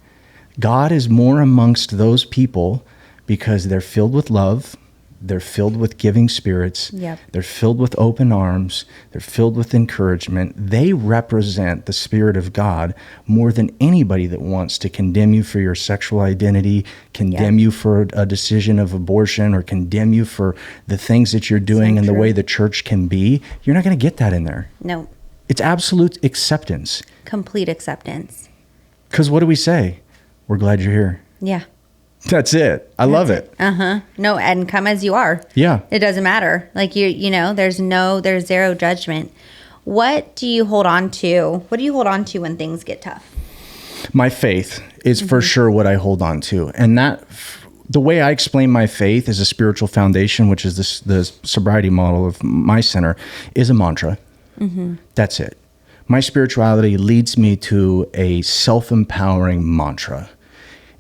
A: God is more amongst those people because they're filled with love. They're filled with giving spirits.
B: Yep.
A: They're filled with open arms. They're filled with encouragement. They represent the Spirit of God more than anybody that wants to condemn you for your sexual identity, condemn you for a decision of abortion, or condemn you for the things that you're doing and the way the church can be. You're not going to get that in there.
B: No.
A: It's absolute acceptance.
B: Complete acceptance.
A: Because what do we say? We're glad you're here.
B: Yeah.
A: That's it. I love it.
B: No, and come as you are.
A: Yeah.
B: It doesn't matter. Like there's zero judgment. What do you hold on to? What do you hold on to when things get tough?
A: My faith is for sure what I hold on to. And the way I explain my faith as a spiritual foundation, which is the sobriety model of my center, is a mantra. That's it. My spirituality leads me to a self-empowering mantra.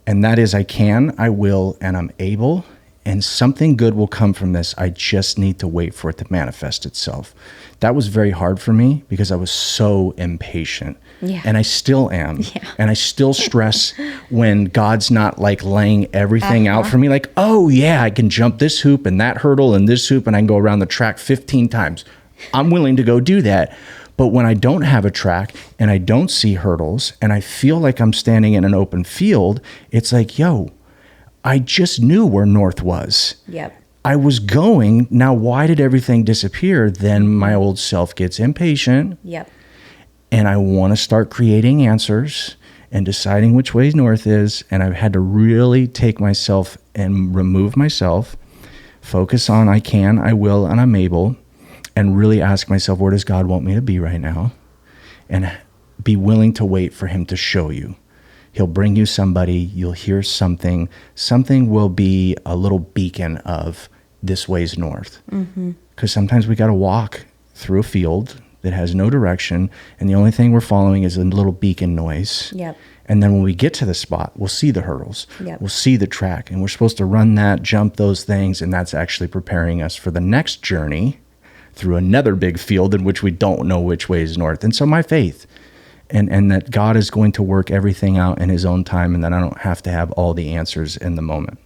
A: And that is, I can, I will, and I'm able, and something good will come from this. I just need to wait for it to manifest itself. That was very hard for me because I was so impatient. Yeah. And I still am. Yeah. And I still stress when God's not like laying everything out for me. Like, oh yeah, I can jump this hoop and that hurdle and this hoop and I can go around the track 15 times. I'm willing to go do that. But when I don't have a track and I don't see hurdles and I feel like I'm standing in an open field, it's like, yo, I just knew where north was.
B: Yep.
A: I was going. Now, why did everything disappear? Then my old self gets impatient.
B: Yep.
A: And I want to start creating answers and deciding which way north is. And I've had to really take myself and remove myself, focus on I can, I will, and I'm able, and really ask myself, where does God want me to be right now? And be willing to wait for him to show you. He'll bring you somebody, you'll hear something. Something will be a little beacon of this way's north. Because sometimes we got to walk through a field that has no direction, and the only thing we're following is a little beacon noise.
B: Yep.
A: And then when we get to the spot, we'll see the hurdles.
B: Yep.
A: We'll see the track, and we're supposed to run that, jump those things, and that's actually preparing us for the next journey through another big field in which we don't know which way is north. And so my faith, and that God is going to work everything out in his own time, and that I don't have to have all the answers in the moment.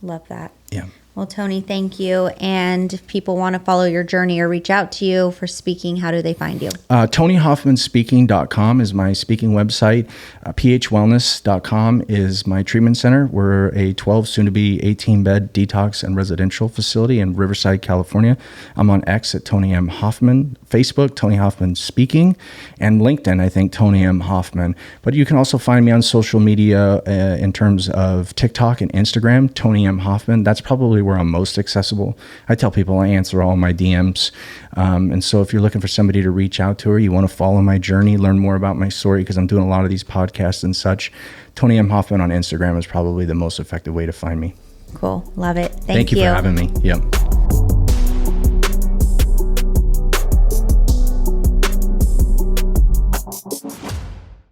B: Love that.
A: Yeah.
B: Well, Tony, thank you. And if people want to follow your journey or reach out to you for speaking, how do they find you?
A: TonyHoffmanSpeaking.com is my speaking website. phwellness.com is my treatment center. We're a 12, soon to be 18-bed detox and residential facility in Riverside, California. I'm on X at Tony M. Hoffman, Facebook, Tony Hoffman Speaking, and LinkedIn, I think, Tony M. Hoffman. But you can also find me on social media in terms of TikTok and Instagram, Tony M. Hoffman. That's probably where I'm most accessible. I tell people I answer all my DMs. And so if you're looking for somebody to reach out to, or you want to follow my journey, learn more about my story, because I'm doing a lot of these podcasts and such, Tony M. Hoffman on Instagram is probably the most effective way to find me.
B: Cool. Love it.
A: Thank you for having me. Yep.